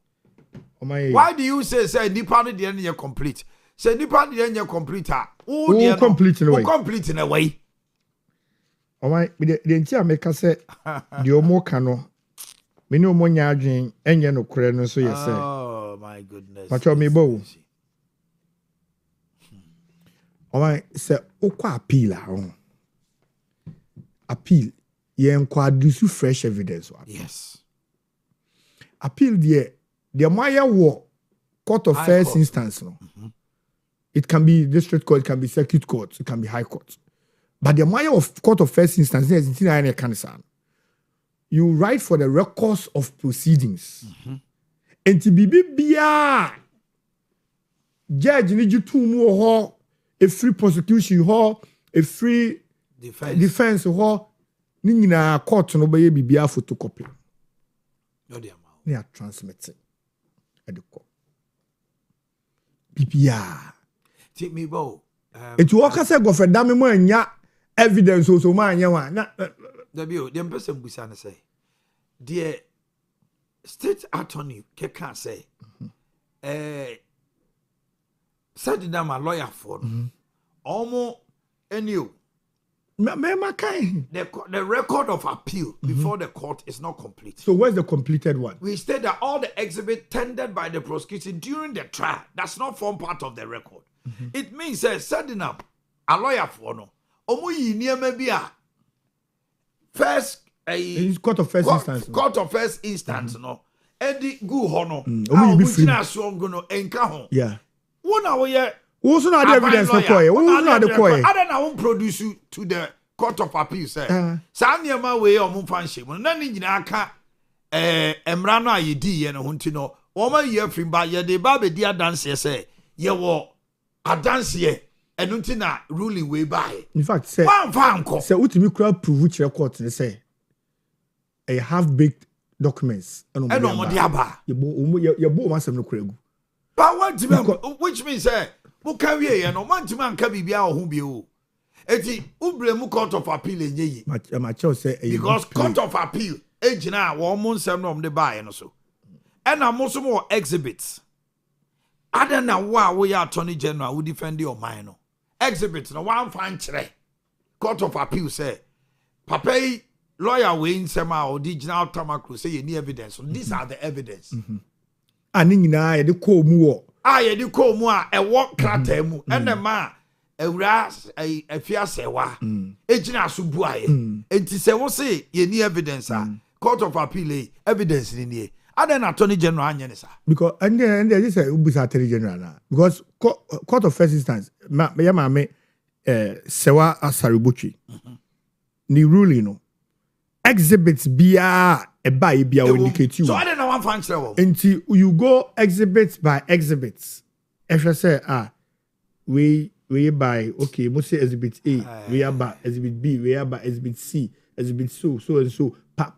why do you say nipa no de na complete say nipa de na complete who de complete in a way oh my the ntia make say the omo ka no me ni omo nya adwen enye no kure no so yese oh my goodness pacho me bo oh my say ukwa appeal yen kwa dusu fresh evidence yes appeal the moya wo court of first instance no It can be district court, it can be circuit court, it can be high court. But the matter of court of first instance is you write for the records of proceedings. And to be judge need you to move a free prosecution a free defense nina court no be bibia photocopy. No dia ma. They are transmitting at the court. Bibia. Take me bo. It you work as a go for damn mo anya evidence so ma anya wa na Dabio, dem person busa na say. The state attorney can say said them a lawyer for almost any the record of appeal before the court is not complete. So where's the completed one? We state that all the exhibits tendered by the prosecution during the trial does not form part of the record. It means setting up a lawyer for no omo yi niema bi a first court of first instance. Court of first instance no edi gu ho no omo bi free na so ngo no enka ho. Yeah. Wona wo ye wo so na the evidence no koye. Wo so na the koye. Ada na won produce to the court of appeal say. Sa niema we omo fa nhye mo na ni nyina aka emra no ayedi ye no hunti no. Wo ma ye free ba ye de ba be di adanse say ye wo adanse enunti na ruling way by. In fact, say ultimate crowd prove which record they say a half-baked documents. And no diaba. You bo masem no kregu. But what which means say mo can we no man to man ka bibia ho bi o. Eti ubremu court of appeal enye yi. Ma say because court of appeal ejina wo mo nsem no de bae no so. And na mo so mo exhibits. Ada na wo ya attorney general who defend your mind no. Exhibit no one find chere court of appeal say papa lawyer we nsema original tamakro say any evidence so these are the evidence ani nyina ye de call mu wo ye de call mu a e wo krata mu enema ewura afia sewa ejina so buaye enti se wo say ye ni evidence court of appeal evidence ni Aden attorney general anya sa because and they say ubusa attorney general na because court of first instance me sewa asaribotwe ni ruling no exhibits bia eba bia indicate you so Aden na one fan chere until you go exhibits by exhibits if you say we by okay mo say exhibit A we are by exhibit B we are by exhibit C exhibit so and so pa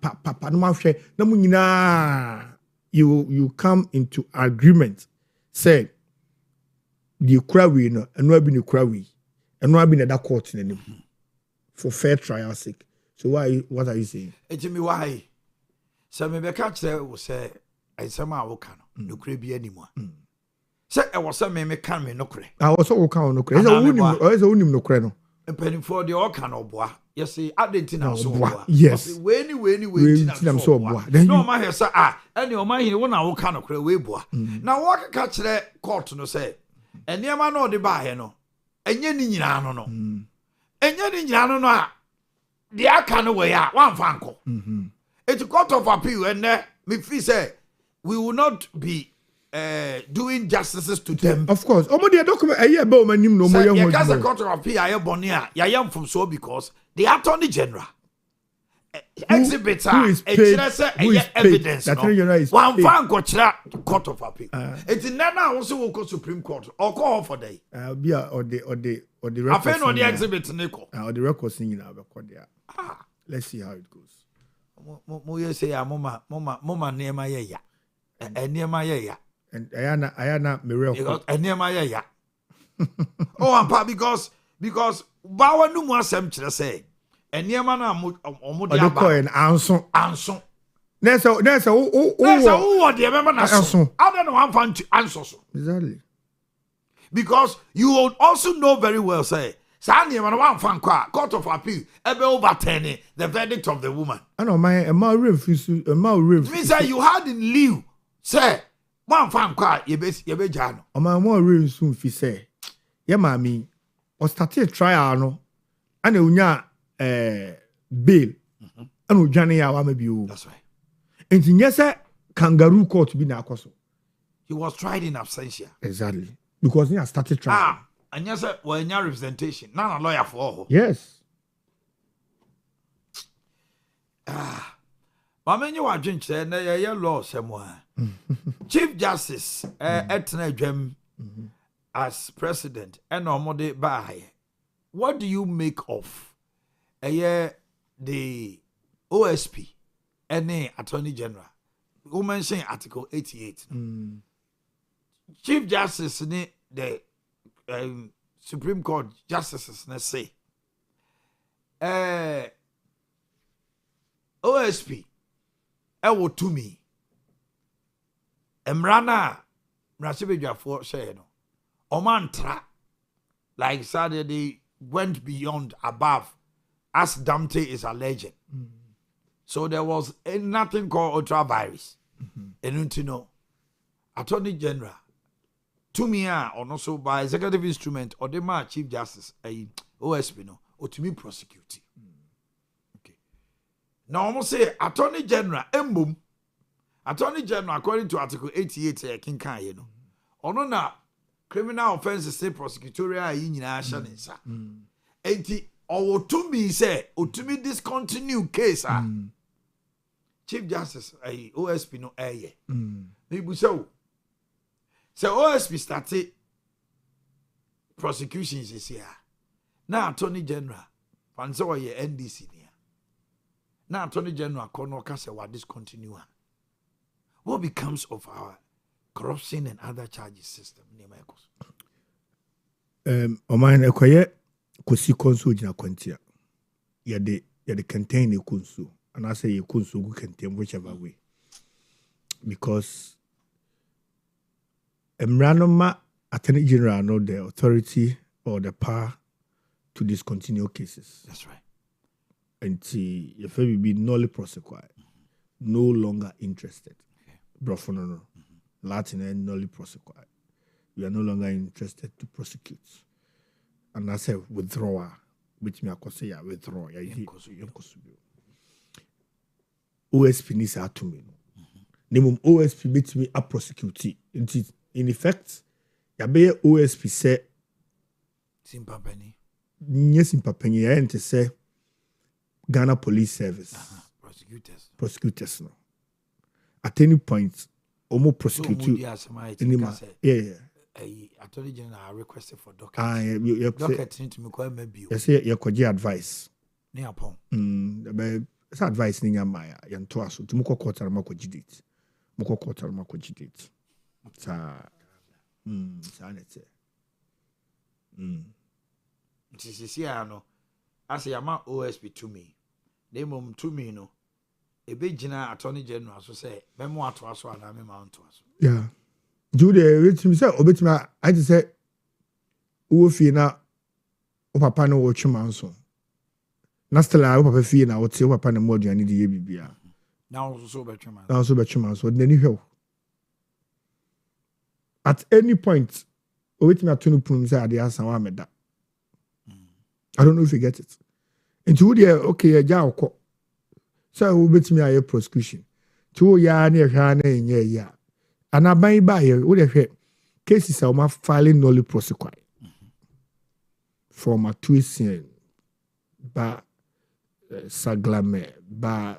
no mahwe na mu nyina you come into agreement say the crowd no eno abi ni crowd eno abi na that court na nim for fair trial sake. So what are you saying? Ejimi why say me be ka kire wo say ensema a wo ka no nokre bi animu a say e wo say me kan me nokre wo so wo kan nokre so unim nokre no empany for the all kan oboa yes say adentina so oboa yes we tinam so oboa no ma he say any Omanhene wo na wo kan nokre we boa na wo ka kire court no say eniema no de ba he no enye ni nyina no enye ni nyina no a the aka no we a wan fa nko it's court of appeal and me feel say we will not be doing justices to them. Of course. Omo the document aye be o manim no mo ye ho. Because the court of appeal aye boni a ya yam from so because the attorney general exhibits are evidence no one fan go kira court of appeal it's nana also will go supreme court or call for day be or the record after no the exhibit niko or the record singing na be there. Let's see how it goes. Mo ye say mama niema ye ya niema ye ya and ayana mirror because niema ye ya oh ampa because bawa nu mu asem kire say eniema na omo dia ba coin anso nesa wo de remember na so I don't know one fan anso so exactly because you will also know very well say sa eniema na one fan court of appeal ebe overturning the verdict of the woman I know my refuse means that you had in lieu say one fan ye be jano o ma mo refuse fi say ye mami o started trial no ana unya bail and ujane ya wa mabi o that's right enti nyese kangaroo court bi na akoso he was tried in absentia exactly because he started trial And yes, when your representation, not a lawyer for. Yes. But you are drinking, and your law somewhere. Chief Justice Etna Jem as president and Omode Bahaye. What do you make of the OSP and the Attorney General? Who mentioned Article 88. Chief Justice the Supreme Court Justices say OSP ewo to me Emrana Rasibejafo say no Omantra like Saturday went beyond above as Damte is alleged. So there was nothing called ultra virus. And you know, Attorney General to me or also by executive instrument or the Chief Justice OSP no or to me prosecute. Okay. Now almost say Attorney General Embum Attorney General according to Article 88 King Kan you know. Ono na criminal offences say prosecutorial yi nyina sha ne nsa. Enti or to me say or to me discontinue case Chief Justice OSP no eye. Maybe so OSP started prosecutions this year. Now Attorney General fanso ye NDC near. Now Attorney General kono kase wa discontinue. What becomes of our corruption and other charges system? Omanhene Yaw kosi konso jina kwantia. Yade contain the kunsu. And I say you kunsu go contain whichever way. Because Emranoma Attorney General know the authority or the power to discontinue cases. That's right. And if we be nolly prosecuted, no longer interested. Brofono, Latin and nolly prosecuted. We are no longer interested to prosecute. And I say withdraw, which me I say withdraw. OSP needs to me. Nemum OSP beat me a prosecute. In effect, yabe OSP say Simpapeni. Yes, Simpapeni, and to say Ghana Police Service. Prosecutors no. At any point, almost prosecute you. Yeah. Attorney General requested for docket. Docket need to make quite maybe. You say you could advice. Near upon. It's advice in your Maya, Yantoaso, to Moko Quarter Mako Jidit. Moko Quarter Mako Jidit. Sanity. Sisiano, I say, I'm OSP to me. They mum to me, no. A big Gina Attorney General, so say, Memoir to us, and I'm a to us. Yeah. Jude, which himself, Obetima, I just said, Uofina, Papa no watch manson. Nastela, Papa Fina, what say, Papa no more than the ABBA. Now also better man. Now so better man, so then you help. At any point, Obetima Tunu Pum say, the answer I made that. I don't know if you get it. And to the okay, a jaw. So Obetima a prosecution. 2 years near Hana in ya. And I buy here, what the cases are my filing nolly prosecute. From a twist, ba saglame, ba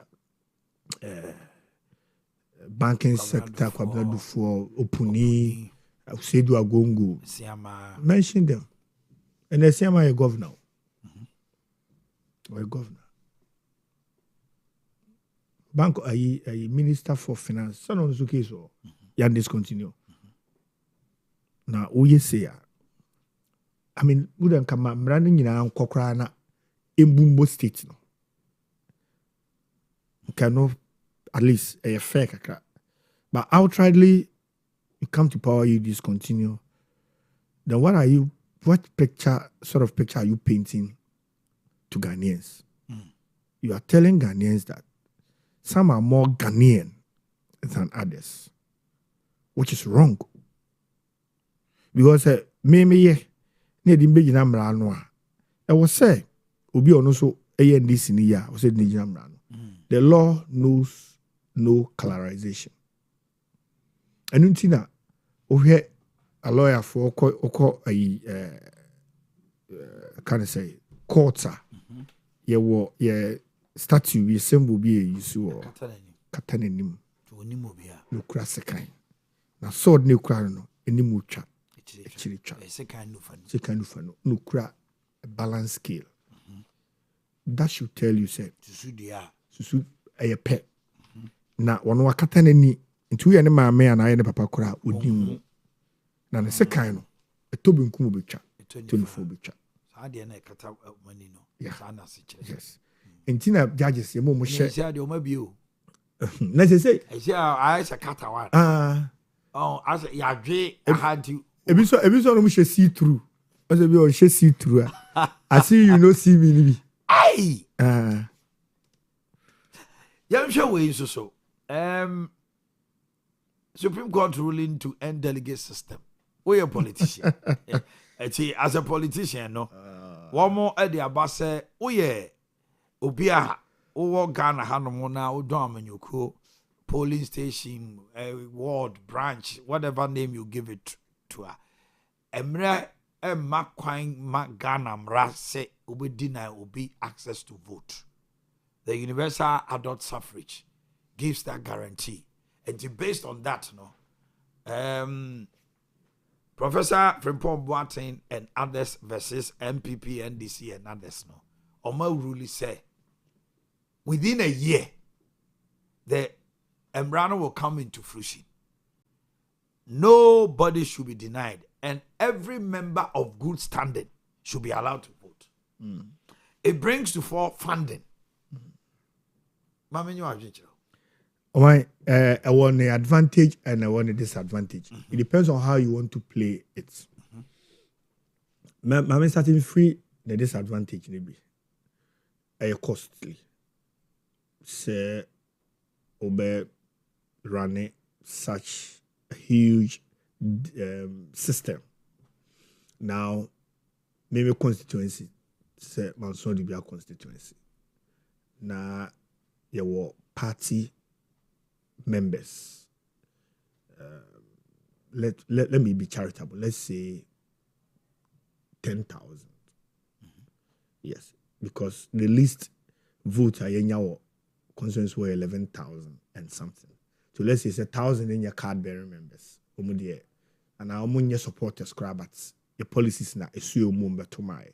banking sector, kwabla for Opuni, Sedu Agongo. Mention them. And they say I'm a governor. Or a governor. Bank a minister for finance. Son of the case or yan discontinue. Now, we say, I mean, wouldn't come running in our Kokrana in Bumbo State. No, cannot at least a fair crack. But outrightly, you come to power, you discontinue. Then what sort of picture are you painting to Ghanaians? You are telling Ghanaians that some are more Ghanaian than others, which is wrong. Because maybe near the big number, I was say, Obi also ANDC niya, I was saying the law knows no colorization. And until now, we a lawyer for a can I say courts are yeah statue we symbol be a use or katanim no crassican. Now sword no crown any mucha second no cra a balance scale. That should tell you say susu a pet. Now one wakatan any into any mamma and I and papa cra would you now the second a tobin kubicha 24 bicha. Yes. And Tina judges your mom share. Let's say, I said, Catawa. Oh, I said, I had to. Episode we should see through. As we should see through. I see you no see me. Hey! Yeah, sure we so. Supreme Court ruling to end delegate system. We a politician. As a politician, no. One more at the abase, oh yeah, Obia, oh Ghana Hanomona, oh Dominico, polling station, ward, branch, whatever name you give it to her. Emre Makwine Ghana Mra say Obi deny Obi access to vote. The universal adult suffrage gives that guarantee. And based on that, no. Professor Frimpong Boateng and others versus MPP, NDC and others, no. Oma really say, within a year, the Embrano will come into fruition. Nobody should be denied, and every member of good standing should be allowed to vote. It brings to fore funding. Mama, you are I want the advantage and I want the disadvantage. It depends on how you want to play it. My starting free, the disadvantage maybe a costly. Say, obey running such a huge system. Now, maybe constituency, say Manson to be a constituency. Now, your party members, let me be charitable. Let's say 10,000. Yes, because the least vote in your constituency were 11,000 and something. So let's say it's 1,000 in your card bearing members. And our money supporters, but your policies na issue mumba to my.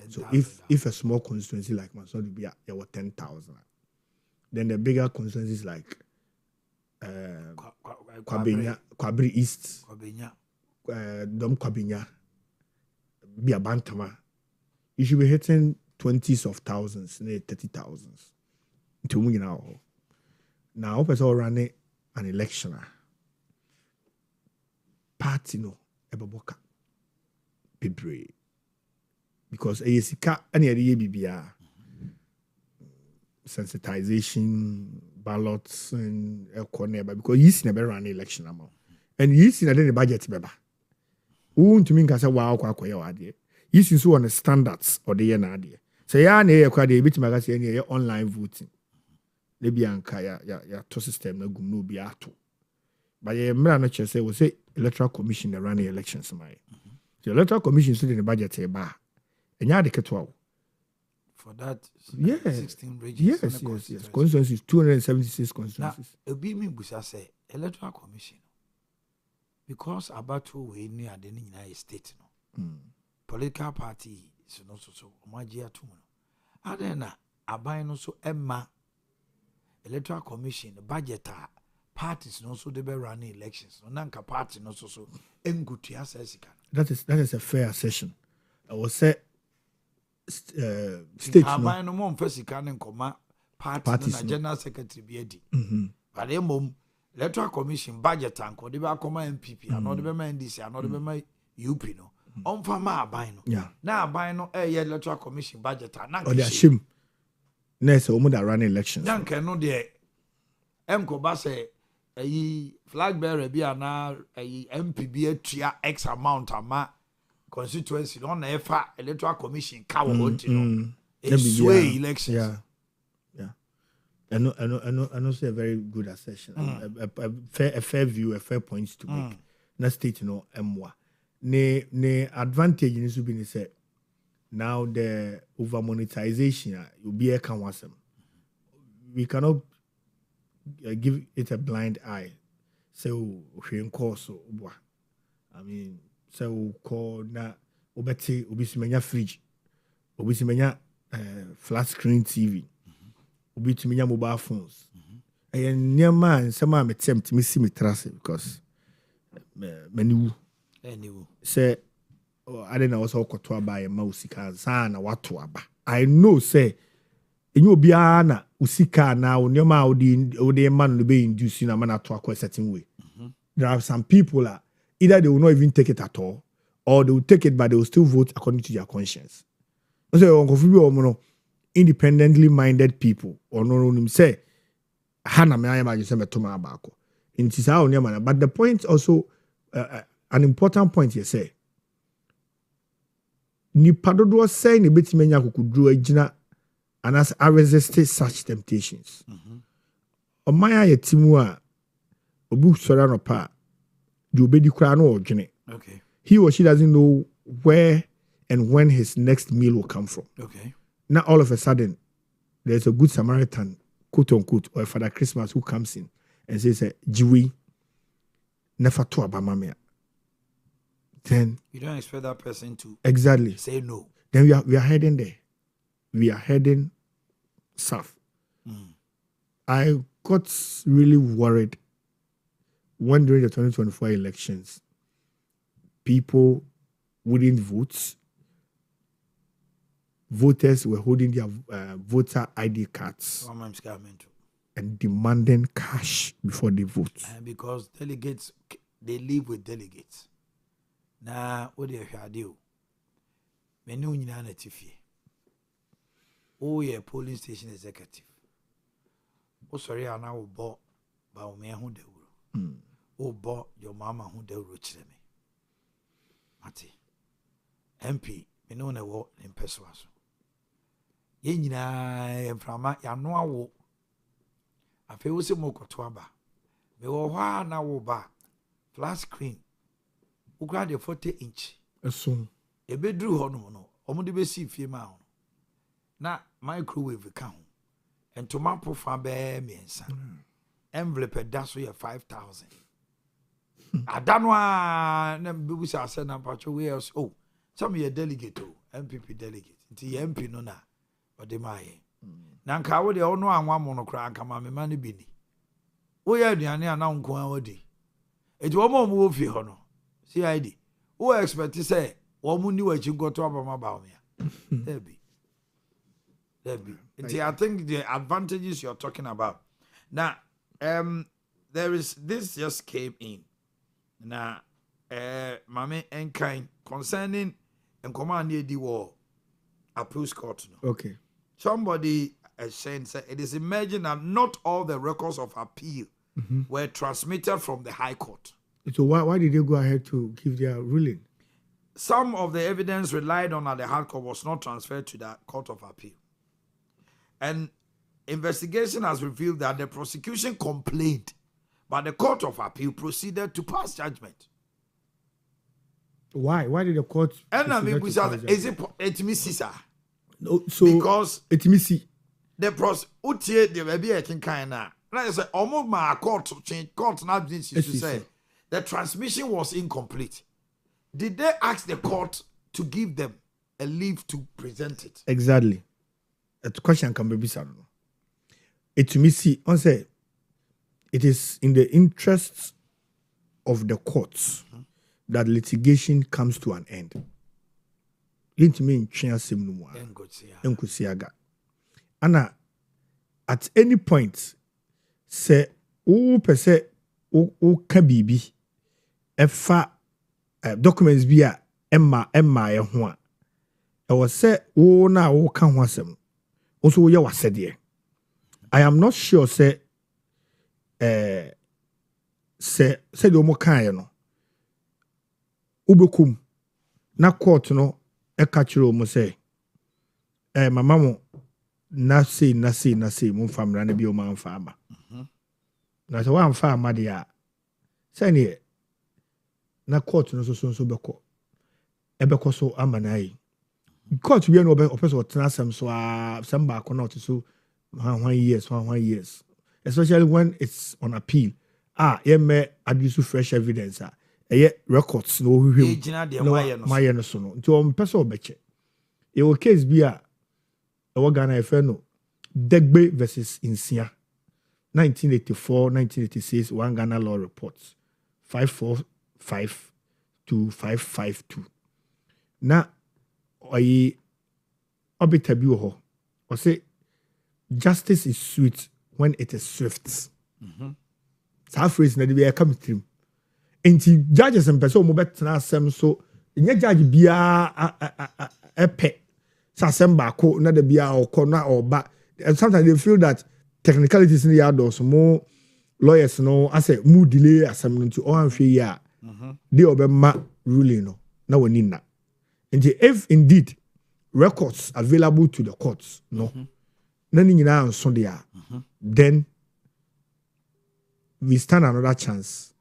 So if a small constituency like Manson be there were 10,000, then the bigger constituencies like Kwabri East, Dom Kwabinya, be a Bantama. You should be hitting 20s of thousands, 30,000s. Now, open all running an election. Party no eboboka bebre because ayesika any area bibia sensitization ballots and corner because you see never run election amount and you see the budget beba won to mean ka say wa akwa ya wade you see so on the standards or the year na ade say ya na e kwa de bit magasi any online voting le bi anka ya to system na gum no bi ato but ye mra no che say we say electoral commission that run the elections my the electoral commission so the budget e ba enya de ketwa for that 16 regions yes constituencies 276 constituencies now be me busa say electoral commission because about we ni ade ni na state no political party so no so omagia to no ade na aban no so emma electoral commission budget parties no so they be running elections no nanka party no so engutu asesika. That is a fair assertion. I will say state no no mo mfasika ne nkoma party na general secretary bi edi but emom electoral commission budget anko they be akoma MPP and they be ma NDC and they be ma UP no onfa ma aban no na aban no electoral commission budget na or they shame na say omo da running elections nanka no de emko ba say flag bearer bi ana MPB atua X amount ama constituency no na efa electoral commission ka wo hoti no sway elections I know say a very good assertion a fair view, a fair point to make na state no emwa ne advantage ni so bi ni say now the over monetization will be a kanwasem. We cannot give it a blind eye. So we call so I mean, so call na obeti obisimenya fridge, obisimenya flat screen TV, obisimenya mobile phones. And near man, some am attempt to miss me trust because many say I don't know what's all to buy a mouse can sana what to aba. I know say in your biana usika now near my odi man will be inducing a man to a certain way. There are some people either they will not even take it at all, or they will take it but they will still vote according to their conscience. So independently minded people or no say Hana me ayama say metoma abako. Intisa onya man. But the point also an important point you say. Nipa dodo say ni betime nya kokudru agina and as I resisted such temptations. Omaya ye timu a obu sora no pa the obedi kra no odwene. Okay. He or she doesn't know where and when his next meal will come from. Okay. Now all of a sudden there's a good Samaritan, quote unquote, or a Father Christmas who comes in and says, Jiwi, never to Abamamia. Then you don't expect that person to exactly say no. Then we are heading there. We are heading south. I got really worried when during the 2024 elections, people wouldn't vote. Voters were holding their voter ID cards and demanding cash before they vote. Because delegates, they live with delegates. Now, what do you do? Many unanimity. Oh, yeah, polling station executive. Oh, sorry, I now bought Baumia who they were. Oh, bought your mama who they wrote to me. Mati MP, me know na wo in persuasion. Ye nyina emframa ya no awo. Afi wo se mokoto aba. Me wo hwa na wo ba. Flat screen. Wo grade 40-inch. Esun. Ebedru ho no. Omo de be si fie ma ho. Na microwave ka ho. Entoma pofa be miensa. Envelope da so ye 5,000. Adanwa na bebu sa ase na pacho we else. Oh, some ye delegate MPP delegate. Nti ye MP no na ode maaye. Na nka wo de ono anwa mo no kra nka ma me ma ne bi ni. Wo ye aduane ana nko an wodi. Eti wo mo wo fi ho no. CID. Wo expect say wo mu ni wachi goto abama ba o me. There be. Nti I think the advantages you're talking about. Now, there is this just came in. Now, Mame Enkain concerning and command the war appeals court. Okay. Somebody is saying it is emerging that not all the records of appeal were transmitted from the High Court. So why did they go ahead to give their ruling? Some of the evidence relied on at the High Court was not transferred to the Court of Appeal. And investigation has revealed that the prosecution complained, but the Court of Appeal proceeded to pass judgment. Why? Why did the court? And I mean, is it Sisa? No, so because it's missy. The prosecution, the baby, I can kind of. Like I said, almost my court now to say the transmission was incomplete. Did they ask the court to give them a leave to present it? Exactly. A question can be bizarre. It's missy. On say it is in the interests of the courts that litigation comes to an end. Anna, at any point, say, oh, per se, oh, kabibi, efa documents be a Emma, I was say, oh, now, oh, can wasem. Also, you was said here. I am not sure, say, the Omokayano. Ubukum na court no e kachiro mo say mama mo na say mo famra na bi o man fa ama na so wan fa ama dia say ne na court no so beko e beko so ama na yi court we no person or transam so some back or not so 1 years especially when it's on appeal yeah me abuse fresh evidence records no we my no so no to person obeche e wo case bi a Ghana no Degbe versus Insia 1984-1986 one Ghana law reports 545 to 552 na oyi obitabi ho or say justice is sweet when it is swift. Sa phrase na de be come through enti judges and person mo betena asem so nye judge bia epe sa asem ba ko na de bia okọ na oba. And sometimes they feel that technicalities in the yard so more lawyers no I say more delay assembly to all fair they obey ruling no na woni na. And if indeed records available to the courts no na ni nyina nso there then we stand another chance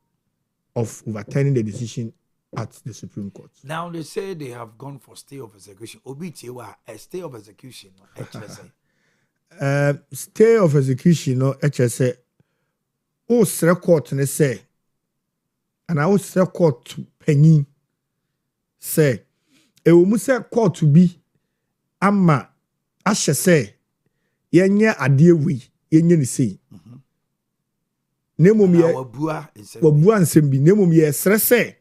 of overturning the decision at the Supreme Court. Now they say they have gone for stay of execution. Obitiwa a stay of execution stay of execution no HSA o sre court ne say and I was sre court penny say e wo mu say court bi ama ahye say yenye ade wi yenye ni sei nemom ye wabua nsem bi nemom ye sre say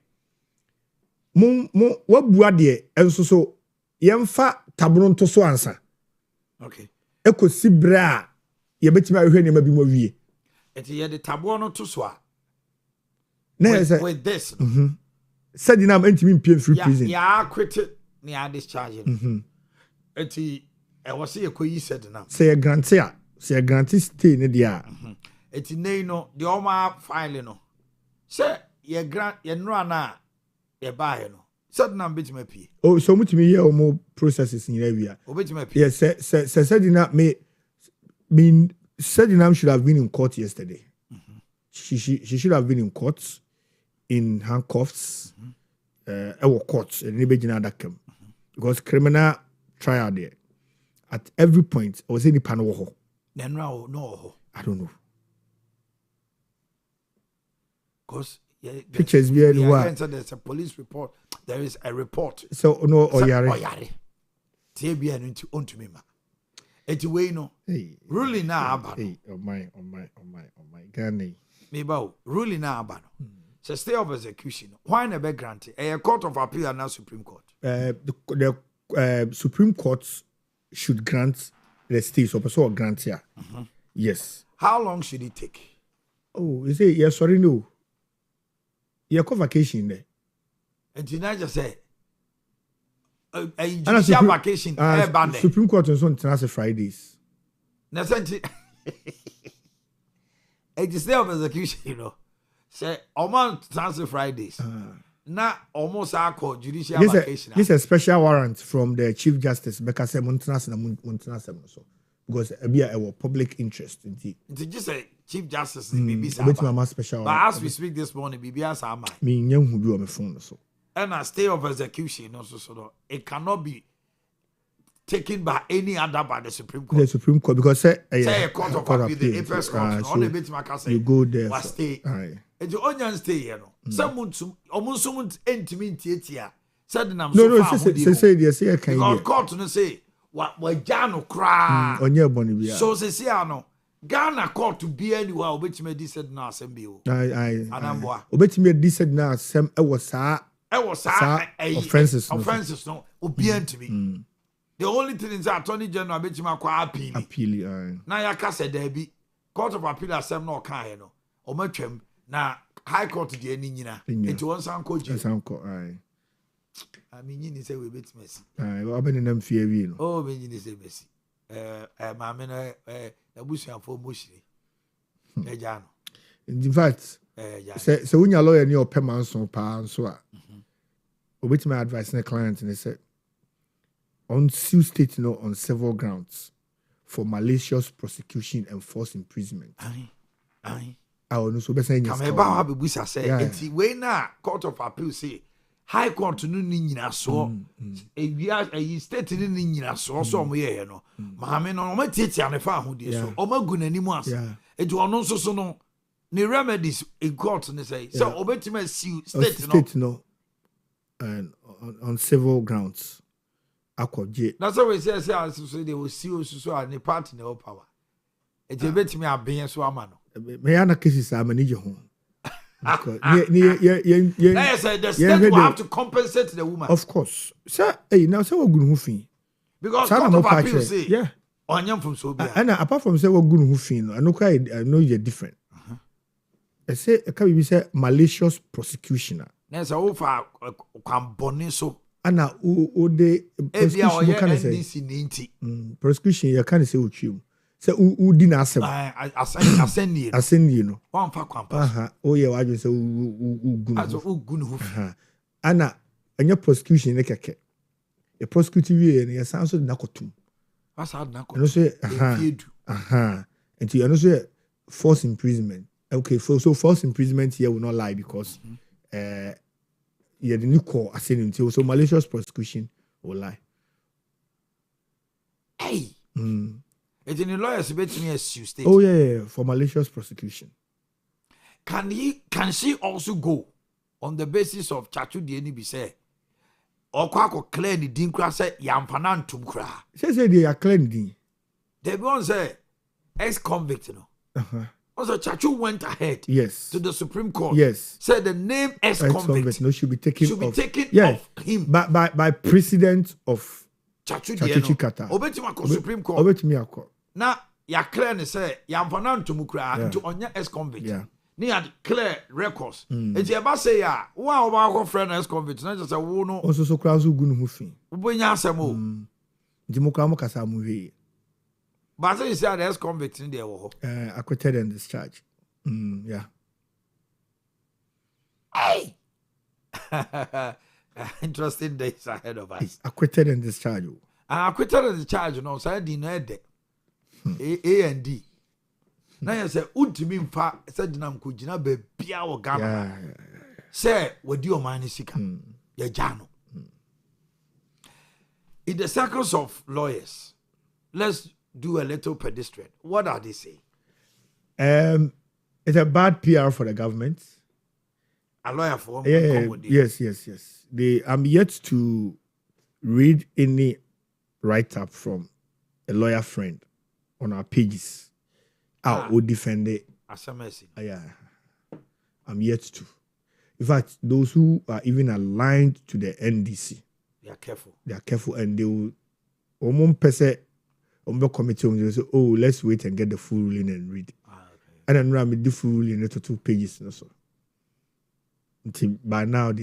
mo wabua de enso so yemfa tabro nto so ansa okay ekosi bra ye betimi ahwe ne ma bi mo wie eti ye de tabo no to so a with this said dinam entimi mpie free prison ya quit ne ya discharge eti e wo se ye koyi said dinam say ye grant stay ne dia eti nei no de o ma file no say ye grant ye no na ye buy no said dinam betimi pie oh so mutimi ye o mo processes in area yes said dinam mean said dinam should have been in court yesterday. She should have been in court in handcuffs court and because criminal trial there at every point I was in the panel no I don't know because pictures there's a police report there is a report so no oyare tebia no nti ontumi ma eti we no ruling na aba oh my Ghana me ba ruling na aba no so stay of execution why na be granted a court of appeal and Supreme Court the Supreme Court should grant the stay so person grant here yes how long should it take oh you say yes sorry no you have vacation there and you just say a judicial vacation Supreme Court is on Fridays na senti a stay of execution you know say almost transfer Fridays na almost our judicial vacation this is a special warrant from the Chief Justice because so because a public interest indeed it's just a Chief Justice special but as we speak this morning BBS am me nyahu bi o me phone so and a stay of execution also so it cannot be taken by any other by the Supreme Court. The Supreme Court because say a court of appeal, the apex court, on a bit you go there was stay. And the onion stay, you know. Someone almost someone intimate here. Said no, say because court no say what Jano cry. Onye boni bia. So say no. Ghana court to be anywhere obetime this said na assembly. Anamboa. Obetime this said na asem e was offenses no obian to me. The only thing is that Attorney General betime akwa appeal. Na ya ka say there be court of appeal asem no kan no. O matwam na high court de ani nyina. Enti won sanko je. Sanko ai. Ami nyini say we betime si. Ai, we oben nam fie wi no. Oh, me nyini say mesi. Maame no abusuafo moshiri. Eja no. In fact, say unya lawyer ni opema nso pa nso a. Obetime advice na client and they said on sue state no on several grounds for malicious prosecution and false imprisonment. Aye. I will no so be saying yes. Come about have busa say enti we na court of appeal say high court no ni nyina so e state ni nyina so so mo ye no maame no mo tietia ne fa ahodie so o magu nanimu as e do ono so so no ni remedies in court ne say so obetima state no and on civil grounds akwaje that's why we say they will sue so and the party no power e je betimi aben so ama no me ya na cases amanije ho the state will have to compensate the woman. Of course. Sir, hey, now say what good who because court of appeal say, yeah. Onyam from Sobia. And apart from say what good who I know you're different. I say, can we say malicious prosecution? There's a over kwambone so. Ana o de prosecution you can say. Prosecution you can say uchium. Say u di na asem. Asend you know. One fa kwampa. Oh yeah, I just say u gun hu. Ana anya prosecution ne keke. E prosecute we ne san so na kotum. What's hard na kotum? No say and you know say forced imprisonment. Okay, so forced imprisonment here will not lie because yeah the new call ascending so malicious prosecution will lie. Hey. It's in the lawyers bet me as you state. Oh yeah, for malicious prosecution. Can she also go on the basis of Chachu Dieni be say or kwako clear the din kra say yampanan tum kra. She say they are clean din. They won't say ex-convict no. Also Chachu went ahead to the Supreme Court. Yes. Said the name ex-convict no should be taken off him. By president of Chachu Kata. Obetima ko Supreme Court. Obetimi akọ. Na ya clear ne say yampana ntum kra into onya ex-convict. Ni had clear records. Enti eba say ya wa oba ko friend ex-convict na just say wo no. Oso so kra so gu no ho fi. Obonya asem o. Ndi mo kra mo kasa mo hwe. But say you say the ex-convict in there wo. Acquitted and discharged. Yeah. Hey. Interesting days ahead of us. Acquitted and discharged. Acquitted and discharged no say di no ede. A and D. Na you say ultimi mfa say dinam ko gina ba bia wo Ghana. Say wadi Omanhene sika. Ya jano. In the circles of lawyers, let's do a little pedestrian. What are they saying? It's a bad PR for the government. A lawyer for yes. I'm yet to read any write-up from a lawyer friend on our pages. Who defend it. Yeah. I'm yet to. In fact, those who are even aligned to the NDC, they are careful. And they will committee will say, oh, let's wait and get the full ruling and read. And then I the full ruling to 2 pages. So. Until by now,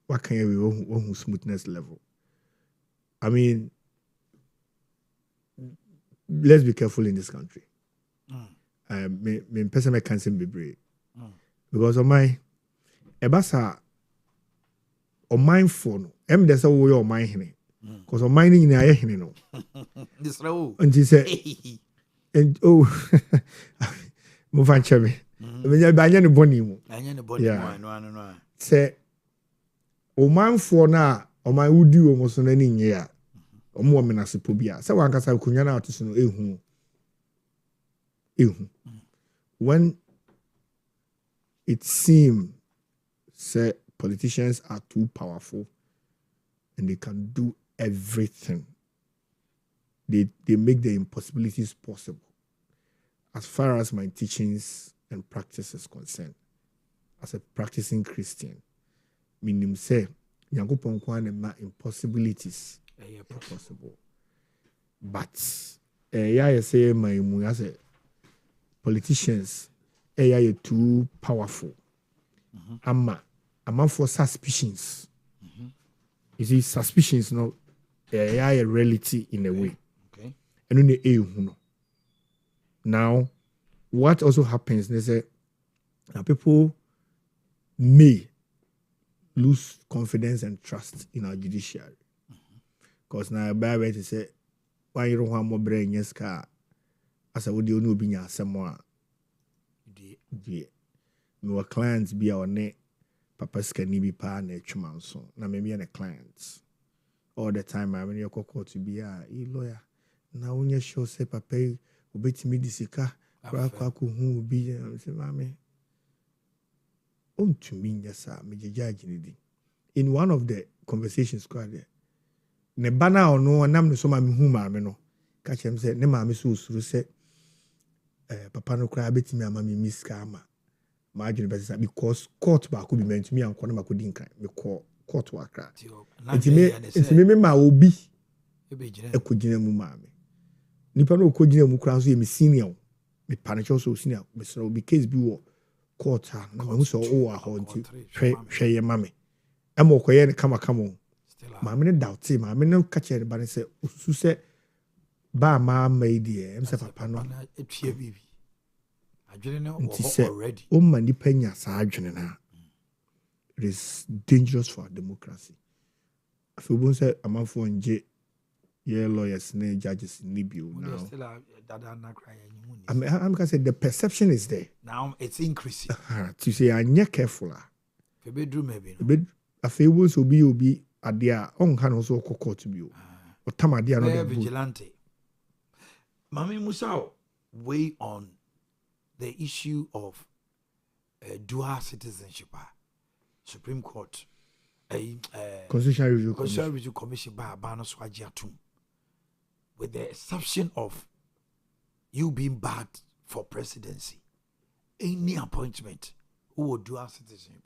what can you on smoothness level? I mean, let's be careful in this country. Me person can't be brave because of my ebasa on my phone. There's a way on my hand because on my in a no. This row and he said, and oh, move on, Chevy. I body. No. Say, o man for now, or my would do almost on any year. Or more men as a pobia. So one can say, Kunyana to know when it seems say politicians are too powerful and they can do everything, they make the impossibilities possible. As far as my teachings and practice is concerned, as a practicing Christian, meaning say Yankopon kwan ma impossibilities possible. But I say my say politicians are too powerful. I'm for suspicions. You see, suspicions no a reality in a way. Okay. And now, what also happens is that people may lose confidence and trust in our judiciary. Because now by way to say, why you don't want more brain yes car as I would you know being someone. My clients be our net papa skani bi pa na etwuma nso na me me clients all the time I mean your court to be a lawyer na onye sure say papa obetimi disika kwa hu bi say mama to me nyasa me judge ni di in one of the conversations kwa there ne bana ono nam no so ma me hu ma me no ka chem say ne ma me so usuru say papa no kra betimi ama me miska ama ma adwene be because court ba ko bi meant me anko na makodi nkan me court wa kra ntime ma obi ekogina mu ma me nipa no okogina mu kra so ye me senior me panicho so senior me so be case bi wo court ha na ma so o wa ho nti hwe ye ma me e mo koye ne kama ma me ne doubt ma me ne ka chere ba ne se osusu se ba ma di em se papa no etue bibi adwene no already o ma nipa nya sa adwene na it is dangerous for our democracy. I feel when say amanfo nje ye lawyers ne judges ni bio now. I'm gonna say the perception is there. Now it's increasing. To say anya careful. Fe bedru maybe. I feel when so obi ade a on kan so court bio. O tam ade no dey vigilante. Mami Musao weigh on the issue of dual citizenship. Supreme Court, Constitutional Review Commission by Abano Swajiatum, with the exception of you being bad for presidency, any appointment who will do our citizenship,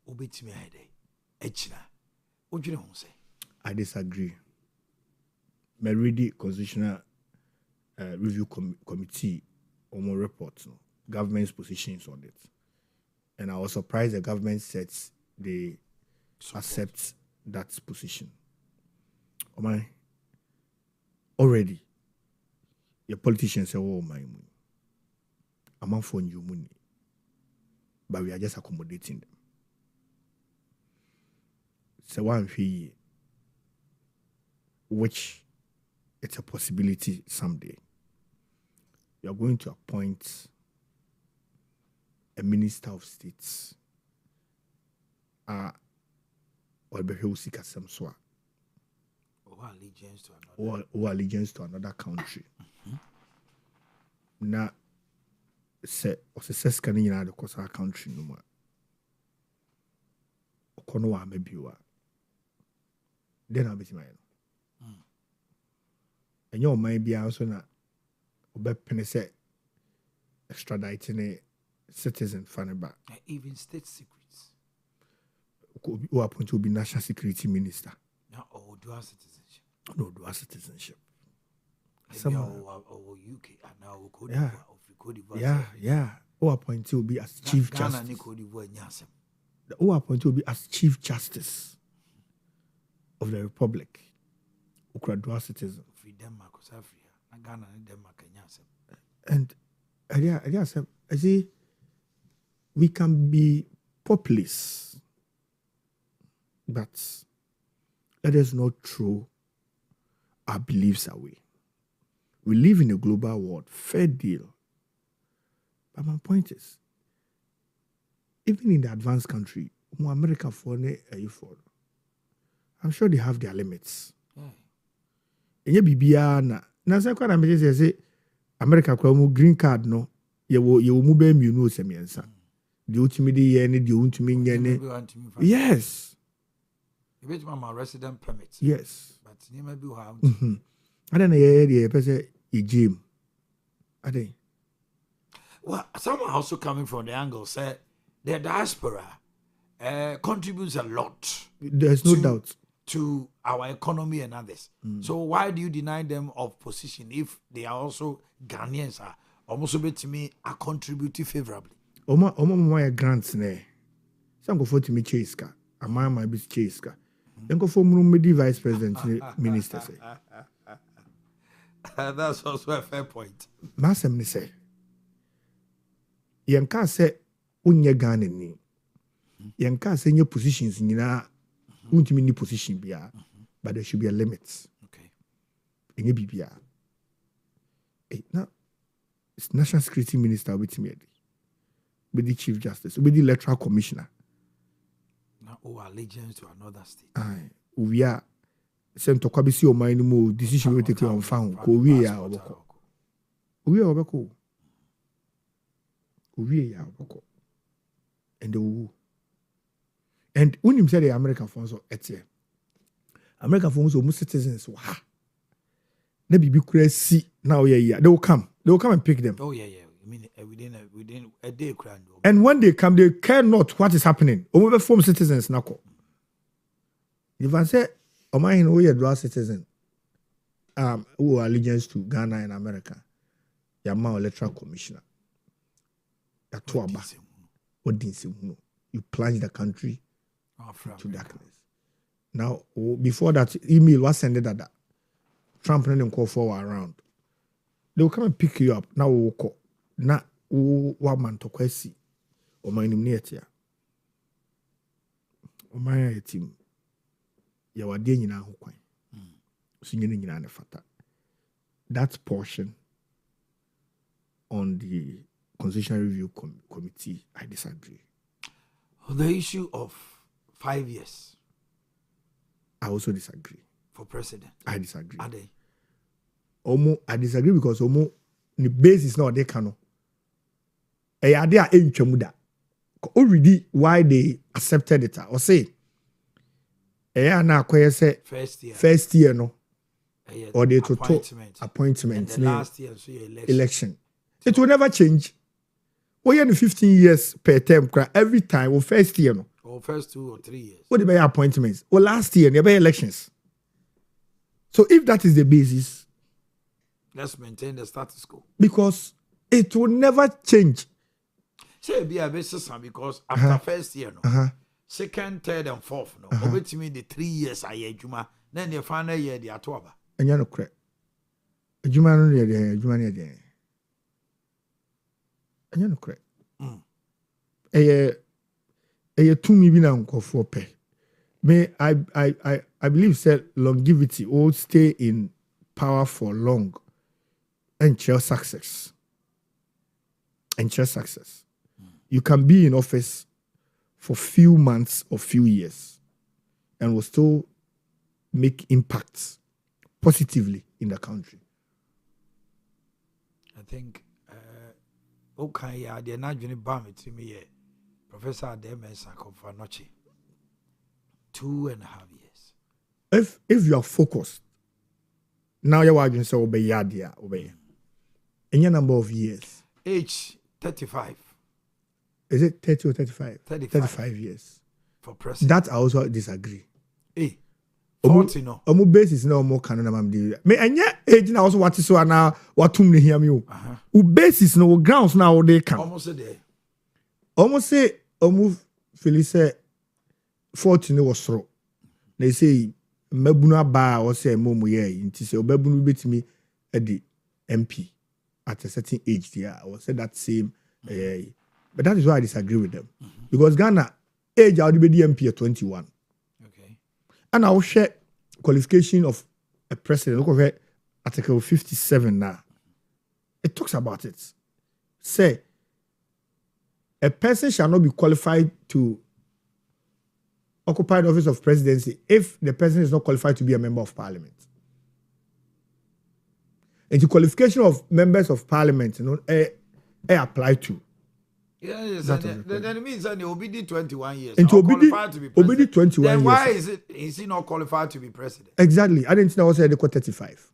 obey me Echina. What do you know? Say? I disagree. Meridi Constitutional Review Committee on more reports, government's positions on it. And I was surprised the government said they accept that position. Already, your politicians say, oh, my money. I'm not for new money. But we are just accommodating them. So one fee, which it's a possibility someday. You are going to appoint a minister of states or allegiance to another country. Na se scan in the course our country no more. Okono wa mebiwa. Then I'll be my and your mind be also na obepene se extraditing citizen faneba. Even state secrets. Who appointed to be national security minister. No, or dual citizenship. No, dual citizenship. Maybe or UK and now Cote d'Ivoire. Yeah. Who appointed to be as chief justice. Who appointed to be as chief justice of the republic. Who dual citizen. And I see. We can be populist, but let us not throw our beliefs away. We live in a global world, fair deal. But my point is, even in the advanced country, America I'm sure they have their limits. And na say kwa na me say America kwa green card no ye wo mu be mi no semiensa. The ultimate year ni the ultimate yes. You bet my resident permits. Yes. But you may be how. I don't know the person gym. I think. Well, some are also coming from the angle say the diaspora contributes a lot. There's no doubt to our economy and others. So why do you deny them of position if they are also Ghanaians are almost a bit to me are contributing favorably? Oma grants ne. Some go for to me Cheska. A man might be Cheska. Then go for Medi vice president minister say. That's also a fair point. Masem ni say. Yanka say unye Ghana ni. Yanka say your positions nyina untimi ni position bia, but there should be a limit. Okay. Enye bibia. Now it's national security minister with me. With the chief justice, with the electoral commissioner. Oh, allegiance to another state. Aye. Owia send to kwabisi o man mo decision we take on found ko wie ya oboko. Owia obeko. Owie ya oboko. And the woo. And when him say the American phones or etie. American phones almost citizens wa. Na bibi kura si now yeah. They will come and pick them. Oh yeah. I mean within a day crowd. And when they come, they care not what is happening. Omo form citizens nako. If I say Omanhene we a dual citizen, who are allegiance to Ghana and America, Yama electoral commissioner. Yatuaba. What didn't you plunge the country to darkness. Now, before that email was sent that Trump and them call for around. They will come and pick you up. Now we'll call. Na wa man to kwesi o man nim netia o man team ya wade nyina ho kwan so nyina ne fata. That portion on the Constitutional Review Committee, I disagree. On the issue of 5 years, I also disagree. For president, I disagree. Ade. I disagree because the basis now they cannot. Ade a entwamu da. Already why they accepted it or say na akoye say first year no or they to appointment and the last year so election. It will never change. We are 15 years per term every time or first year no or first 2 or 3 years. What the appointments or last year there be elections. So if that is the basis, let's maintain the status quo because it will never change. Say be a basis because after first year no, second, third, and fourth no, obetimi the 3 years aye adwuma, then the final year the atoaba. Enya no kre. Adwuma no ye de, adwuma no ye de. Enya no kre. Eye tumi bi na nkofo pe. Me I believe said longevity will stay in power for long and share success. You can be in office for few months or few years and will still make impacts positively in the country. I think okay, yeah, they're not going to bomb it to me. Professor Ade for noche. 2.5 years. If you are focused, now you're going to say obey. Any number of years. Age 35. Is it 30 or 35? 35 years. For president. That I also disagree. 40 no. Omo basis no more canon am dey. Me anya age na also what so na watum ne hear me o. U basis no grounds na they can. Almost there. Almost say omo Felice 40 no was throw. They say mabunu aba or say momu ye nti say obabunu betimi e di MP at a certain age there. I will say that same but that is why I disagree with them. Because Ghana age I would be the MP at 21. And I will share qualification of a president. Look at Article 57 now. It talks about it. Say, a person shall not be qualified to occupy the office of presidency if the person is not qualified to be a member of parliament. And the qualification of members of parliament, apply to. Yes, then it means that he will be 21 years. And to qualified to be president. 21 then years. Why is he not qualified to be president? Exactly. I didn't think I was at 35.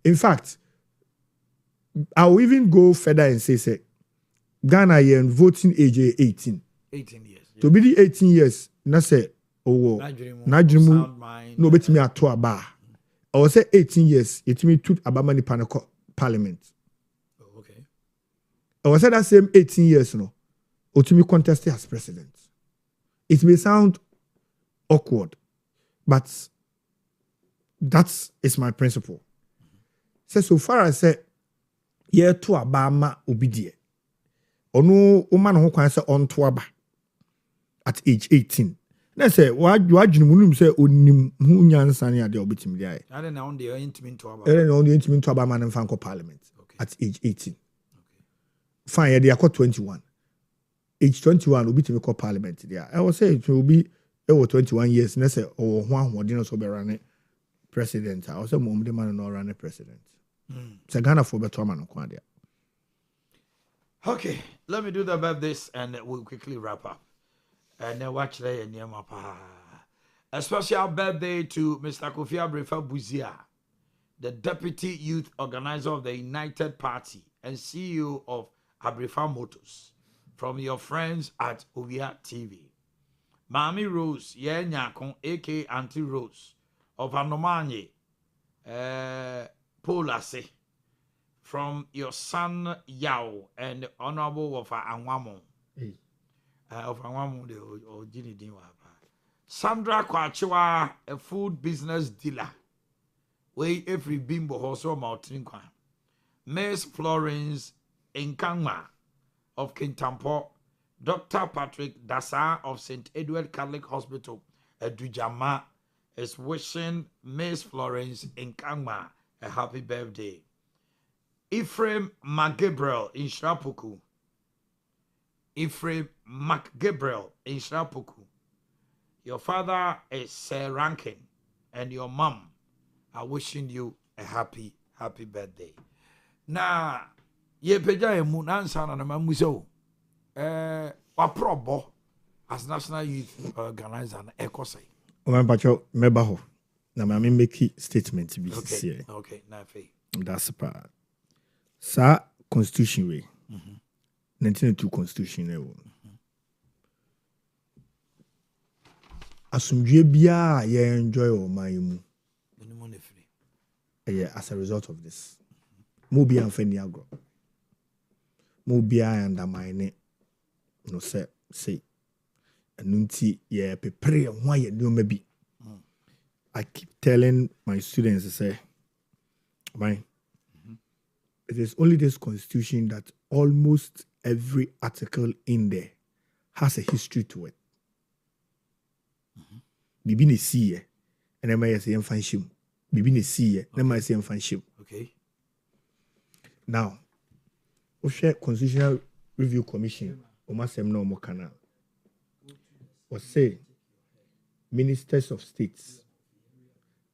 In fact, I will even go further and say Ghana and voting age 18. 18 years. To be the 18 years, na say Najrimu no bet me at to aba. I will say 18 years, it me took Abamani Panako Parliament. I was at that same 18 years, or to me contested as president. It may sound awkward, but that is my principle. So far as I say, yeah, to Abama obedient. Or no woman who can say on to Abba at age 18. Then say, why do you say, Unim Hunya de obitim there? I don't know, the intimate to Abba. I don't know the intimate to Abba man and Franco Parliament at age 18. Fine, they are called 21. age 21 will be to make up parliament there. I will say it will be over 21 years. And I say, oh, one didn't so be running president. I will say, mom, the man not running president. It's a Ghana for better man. Okay, let me do the birthdays and we'll quickly wrap up. And then watch there near my a special birthday to Mr. Kofi Abrefa Buzia, the Deputy Youth Organizer of the United Party and CEO of Abrefa Motors, from your friends at Owia TV. Mami Rose, Nyakon, aka Auntie Rose, of Omanhene Yaw, from your son Yaw and the Honorable of Anwamo. Of Anwamo, or Ginny Dinwa. Sandra Kwachiwa, a food business dealer. Way every bimbo also mountain kwa. Miss Florence Nkangma of Kintampo. Dr. Patrick Dasa of St. Edward Catholic Hospital, Edujama, is wishing Miss Florence Nkangma a happy birthday. Ephraim McGabriel in Shrapuku. Ephraim McGabriel in Shrapuku. Your father is Sir Rankin and your mom are wishing you a happy birthday. Now, ye peja emu nansa na mamuso. Waprobo as National Youth Organizer na ekosai. Pacho meba ho. Na mami make statement bi here. Okay, na fe. That's the part. Sa constitution way. 1902 constitution e wo. Asumdwe bia ye enjoy o man mu. As a result of this. Mo bia amfani agro. Mo bia undermine no say anunti ye prepare ho ye no maybe. I keep telling my students, I say, it is only this constitution that almost every article in there has a history to it. Bibi ne see and then I say fanshim. Bibi ne see and then I say fanshim. Okay. Now, we share Constitutional Review Commission. Omasem no mo kana. Or say ministers of states.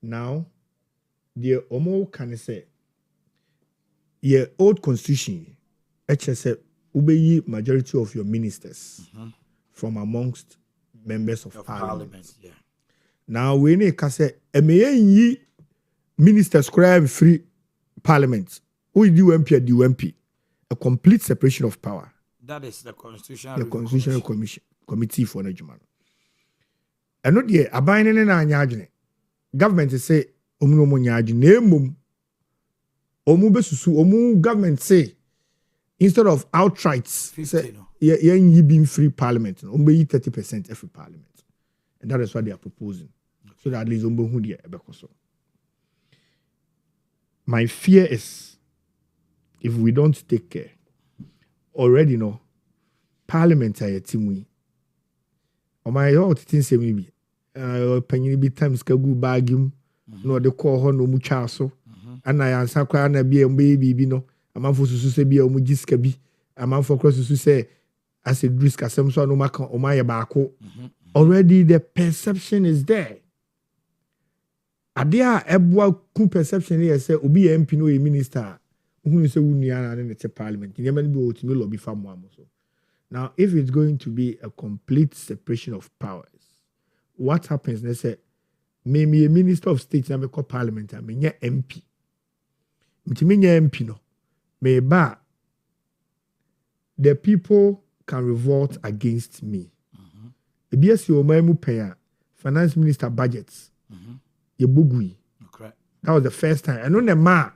Now, the Omo can say, your old constitution, HSF, ubeyi majority of your ministers from amongst members of parliament. Yeah. Now, we need to say, ye ministers crime free parliament. Who do UMP? A complete separation of power. That is the Constitutional Committee for Najuman. And not yet, a binding in our government say, Omu nyaju name Omu besusu Omu government say instead of outright say ye being free parliament, Omu 30% every parliament. And that is what they are proposing. So that at least Omu hundi ebekoso. My fear is if we don't take care, already no parliament are team my all things say maybe penny be times kagu bagim no de call ho no mu so and I answer kwa na bia baby no amanfo susu se bia omu giska bi amanfo cross susu say as a risk asem so no maka o maye baako already the perception is there adia ebwa ku perception here say obi MP no minister who say wunia na ne parliament nyema bi otimi lobby fam am so. Now if it's going to be a complete separation of powers, what happens? They say, maybe a minister of state na me call parliament, I mean MP. MP no. Maybe the people can revolt against me. Yes, you mu pay finance minister budgets. Ye bugui. Okay. That was the first time. I know the man.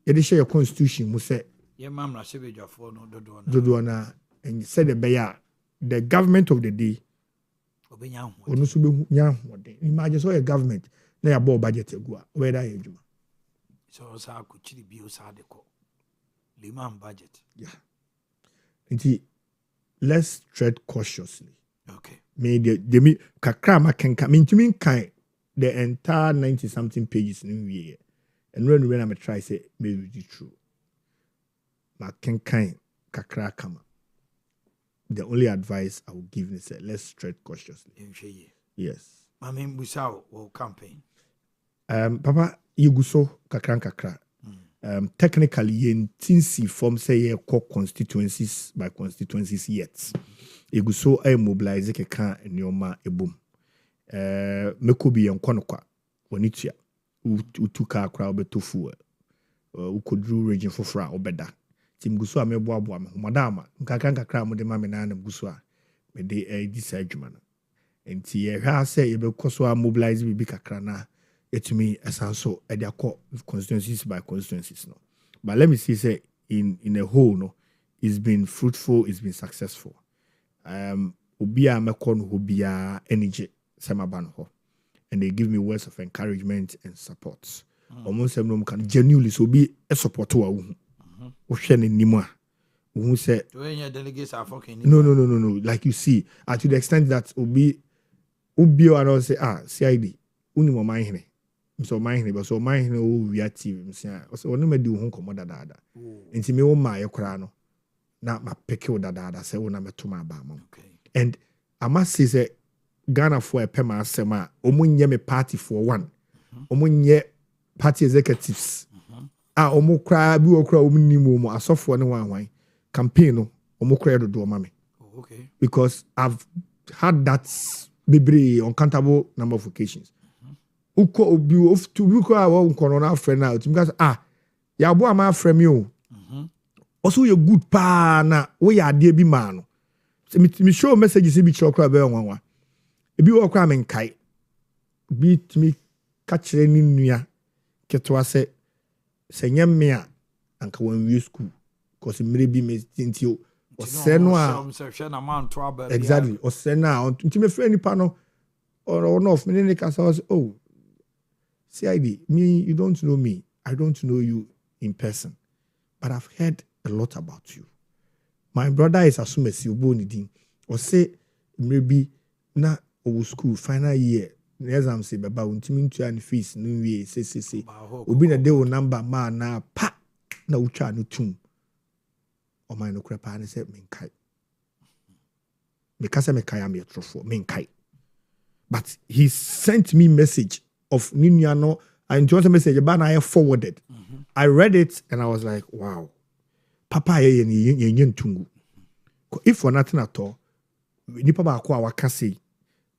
You share your constitution. Mu say. Ye mam na shebe jafo no dodo na. And you said the government of the day. Ono so be nya hode. Imagine so a government na ya bo budget egua. Where that you juma. So sa ku chiri bi o sa de ko. Liman budget. Yeah. Inti let's tread cautiously. Okay. Me the me kakra ma kenka me ntimi kan the entire 90 something pages in we. And when I try say maybe it's true. Ma kenkan kakra kama. the only advice I would give is let's tread cautiously. Yes. I mean, we saw campaign. Papa, you go so kakra. Technically, you tinsi form say ye constituencies by constituencies yet. You go so mobilize keka nyoma ebom. Mekobi yankonokwa wonitua. Utuka akra obetofu. Ukodru region fofra obeda. Tim guso ameboaboa me. Madama, kakra mo de ma me na na guso a me de di sadwuma no. Enti ye hwa say ye be koso mobilize bi kakra na etumi esanso e de akọ constituencies by constituencies no. But let me say in a whole no, it's been fruitful, it's been successful. Obia mekọ no obia energy semaba no ho, and they give me words of encouragement and support. Almost no can genuinely so be a support wa wo. Wo hwe ne nimu a wo say delegates are fucking no, like you see, to the extent that obi and say CID uni mo Omanhene so Omanhene but so Omanhene Owia TV msia so onu ma di ho komo dada enti me wo ma ye kora no na ma pick wo dada say wo na meto ma ba ma. And I must say Ghana for a pema asema omunye me party for one omunye party executives omu kra bi wo kra omni mu asofo ne wan campaign no omu kra do ma me. Okay, because I've had that bebre uncountable number of occasions. Uko obi of to uko a won kono na friend na because ya bo ama friend me o. Also you good pa na we ya ade bi ma no. Me show messages bi chokra be wanwa. Ebi wo kra me nkai. Bi timi ka kire ni nua ketwa se nyam me a anka wan wi school because mere bi me tintio oseno a exactly osena nti me frɛ nipa no or off me ne kasa was CID me you don't know me, I don't know you in person, but I've heard a lot about you. My brother is Asumesi Obonidin or say maybe na o school final year exam say baba untimi ntua ne fees no wie say obi na de o number ma na pa na utwa no tum o my no krepa ne say menkai because me kai am yetrofo menkai. But he sent me message of Ninyano and just a message about I forwarded. I read it and I was like, wow. Papa ye tungu. If for nothing at all, nipa ba kwa waka say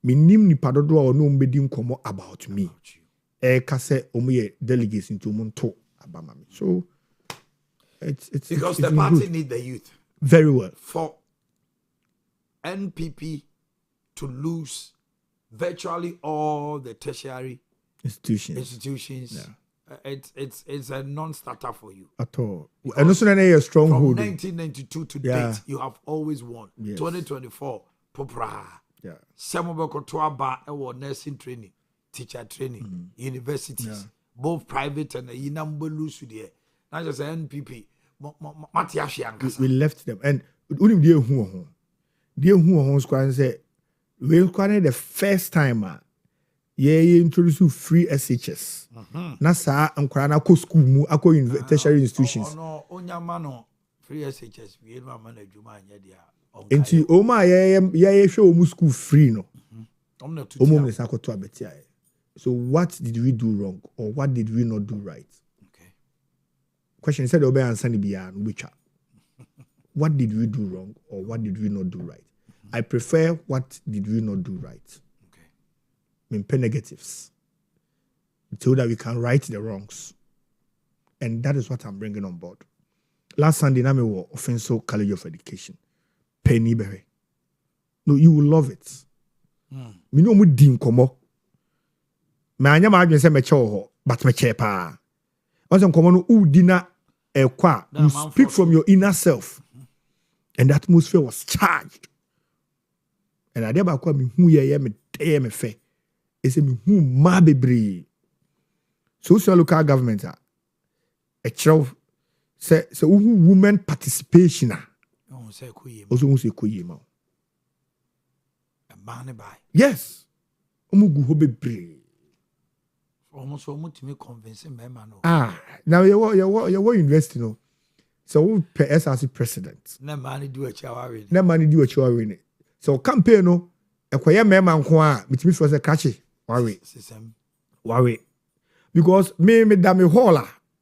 minim nipa dodo a no mbedi nkomo about me. Ka say omuye delegates into monto abama me. So it's because the party need the youth very well. For NPP to lose virtually all the tertiary institutions. It's a non-starter for you at all. And also a stronghold. From 1992 to date, you have always won. Yes. 2024, popra. Yeah. Some of the nursing training, teacher training, universities, both private and the number lose there. Not just NPP. We left them, and unim dear who say we the first time. Yeah, introduce free SHS. Nasa ankwara na ko school mu akọ tertiary institutions. No, onyama free SHS we no man adwuma anya dia. Enti o ma ye hwe o mu school free no. Omo ne sakoto abetia. So what did we do wrong or what did we not do right? Okay. Question said obey answer ni bia no betwa. What did we do wrong or what did we not do right? I prefer what did we not do right. Negatives so that we can right the wrongs, and that is what I'm bringing on board. Last Sunday, I was Offensive College of Education. Penny Berry. No, you will love it. Me no mu dim komo. Me anya ma adwen se me che ho, but me che pa. Once komo no udina ekwa, you speak from your inner self, and the atmosphere was charged. And I never kwa me hu ye me tey me fe. It's a who ma bebre. Social local government a child say women participation. Also who say koyema. Yes. Omugu ho bebre. Almost to me convincing me man. Now you university no. So we pay SRC president. Na money do a chawari. Na money do a chawari. So campaign no ekwaye mema nko a mitimi fo se kache worry. Worry. Because me da me hall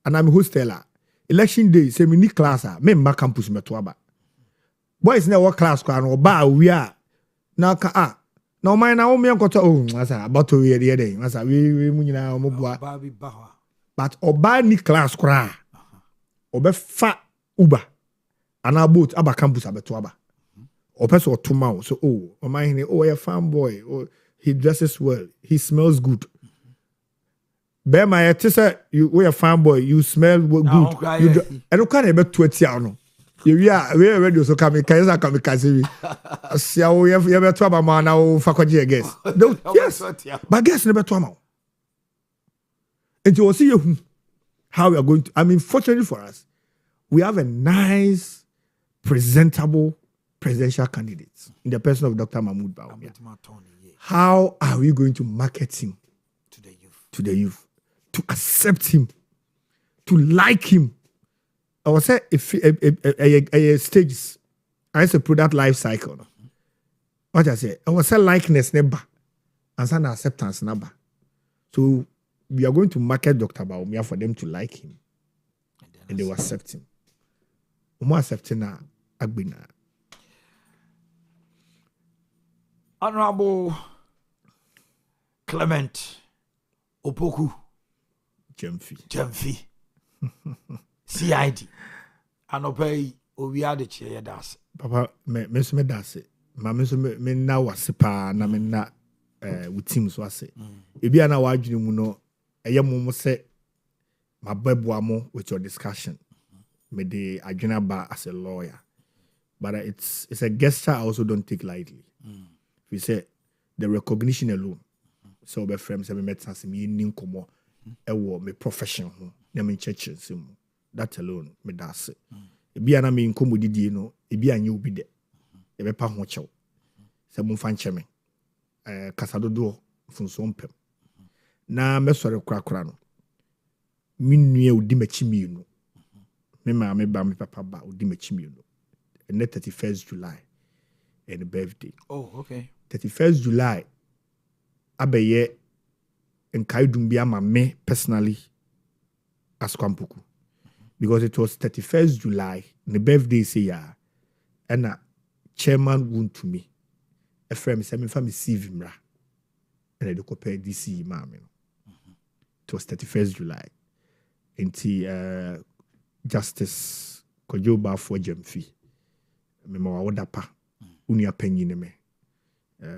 and I'm hostela. Election day say me ni class me mba campus meto aba. Boys na work class kwa no ba Owia na ka na man na o me nkoto asa about Owia dey asa we mu nyina mo boa. But oba ni class kwa obe fa Uber and our boat aba campus abeto aba. Or person or 2 miles. So Omanhene, a farm boy. Oh, he dresses well. He smells good. Bear my say you a farm boy. You smell good. I don't care about 20 hours. We are ready to come. Can see how you have 12 man now for guess. Yes, but guess never 12 hours. And you will see how we are going to. I mean, fortunately for us, we have a nice, presentable presidential candidates in the person of Dr. Mahmoud Bawumia. How are we going to market him to the youth, to accept him, to like him? I would say a stages. I say product life cycle. What I say, I would say likeness never and some acceptance never. So we are going to market Dr. Bawumia for them to like him, and they will accept him. More accepting na agbina. Honorable Clement Opoku Jemfi CID Anopay Owia Ade Kyeɛ das. Papa me das. Ma me na wase pa na me na with team so ase. Ebi ana wadwene mu no eye mo se mababua mo with your discussion. Me de adwena ba as a lawyer. But it's a gesture I also don't take lightly. We say the recognition alone. So be friends me met sense me ni nkomo ewo me profession ho na me churches mu. That alone me das. Ebi ana me nkomo didie no ebi anye obi de. E be pa ho chew. Se mo fa nche me. Kasadodo funso mpem. Na me sore krakra no. Me nua odi machi mi no. Me ma me ba me papa ba odi machi mi no. And 31st July and the birthday. Oh, okay. 31st July, abeye nkaidum bi ama me personally as Kwampuku. Because it was 31st July, the birthday say ya, and a chairman wound to me. A friend said me family see him and I compare DC mama. It was 31st July. Until Justice Kojoba for Jemfi. Me ma woda pa. Unia penyi ne me.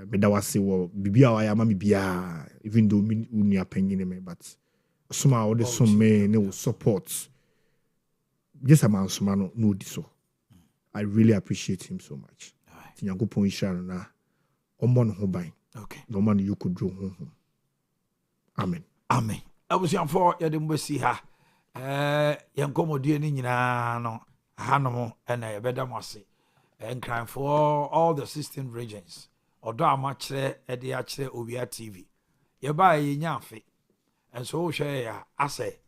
Me da wase wo bibia wa ya ma me bia even though me unia penyi ne me but soma wo de som me ne wo support. Just a man soma no di so. I really appreciate him so much. Tinyakopon ishara na omon ho ban. Okay. No man you could do ho. Amen. Amen. I was young for ya de mbesi ha. Yan komodie ni nyina no hanom na ye beda mo ase. And crime for all the 16 regions. Odo amachre ede achre Owia TV. Ye ba ye nyafe. And so share ya ase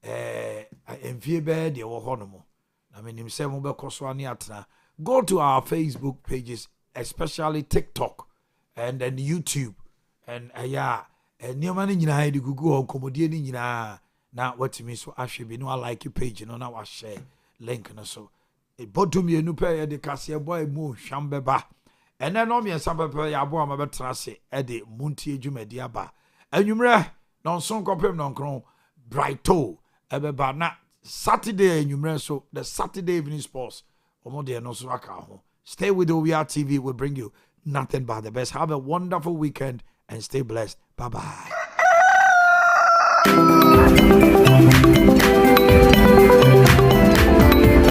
enfie be de wo honomo. Na menim se mo be koso ani atna. Go to our Facebook pages, especially TikTok and then YouTube. And nioma ni nyina de gugu ho komodie ni nyina na watimi so ahwe bi no like page no na wa share link no so. Bottom you pay the cassia boy mu shambeba. And then no me sample ya bo ma betrase e de muntie dwumadia ba. Anwumre non son kopem non kron brighto ebeba na Saturday anwumre so the Saturday evening sports. Omo de no so aka ho. Stay with Owia TV, will bring you nothing but the best. Have a wonderful weekend and stay blessed. Bye bye.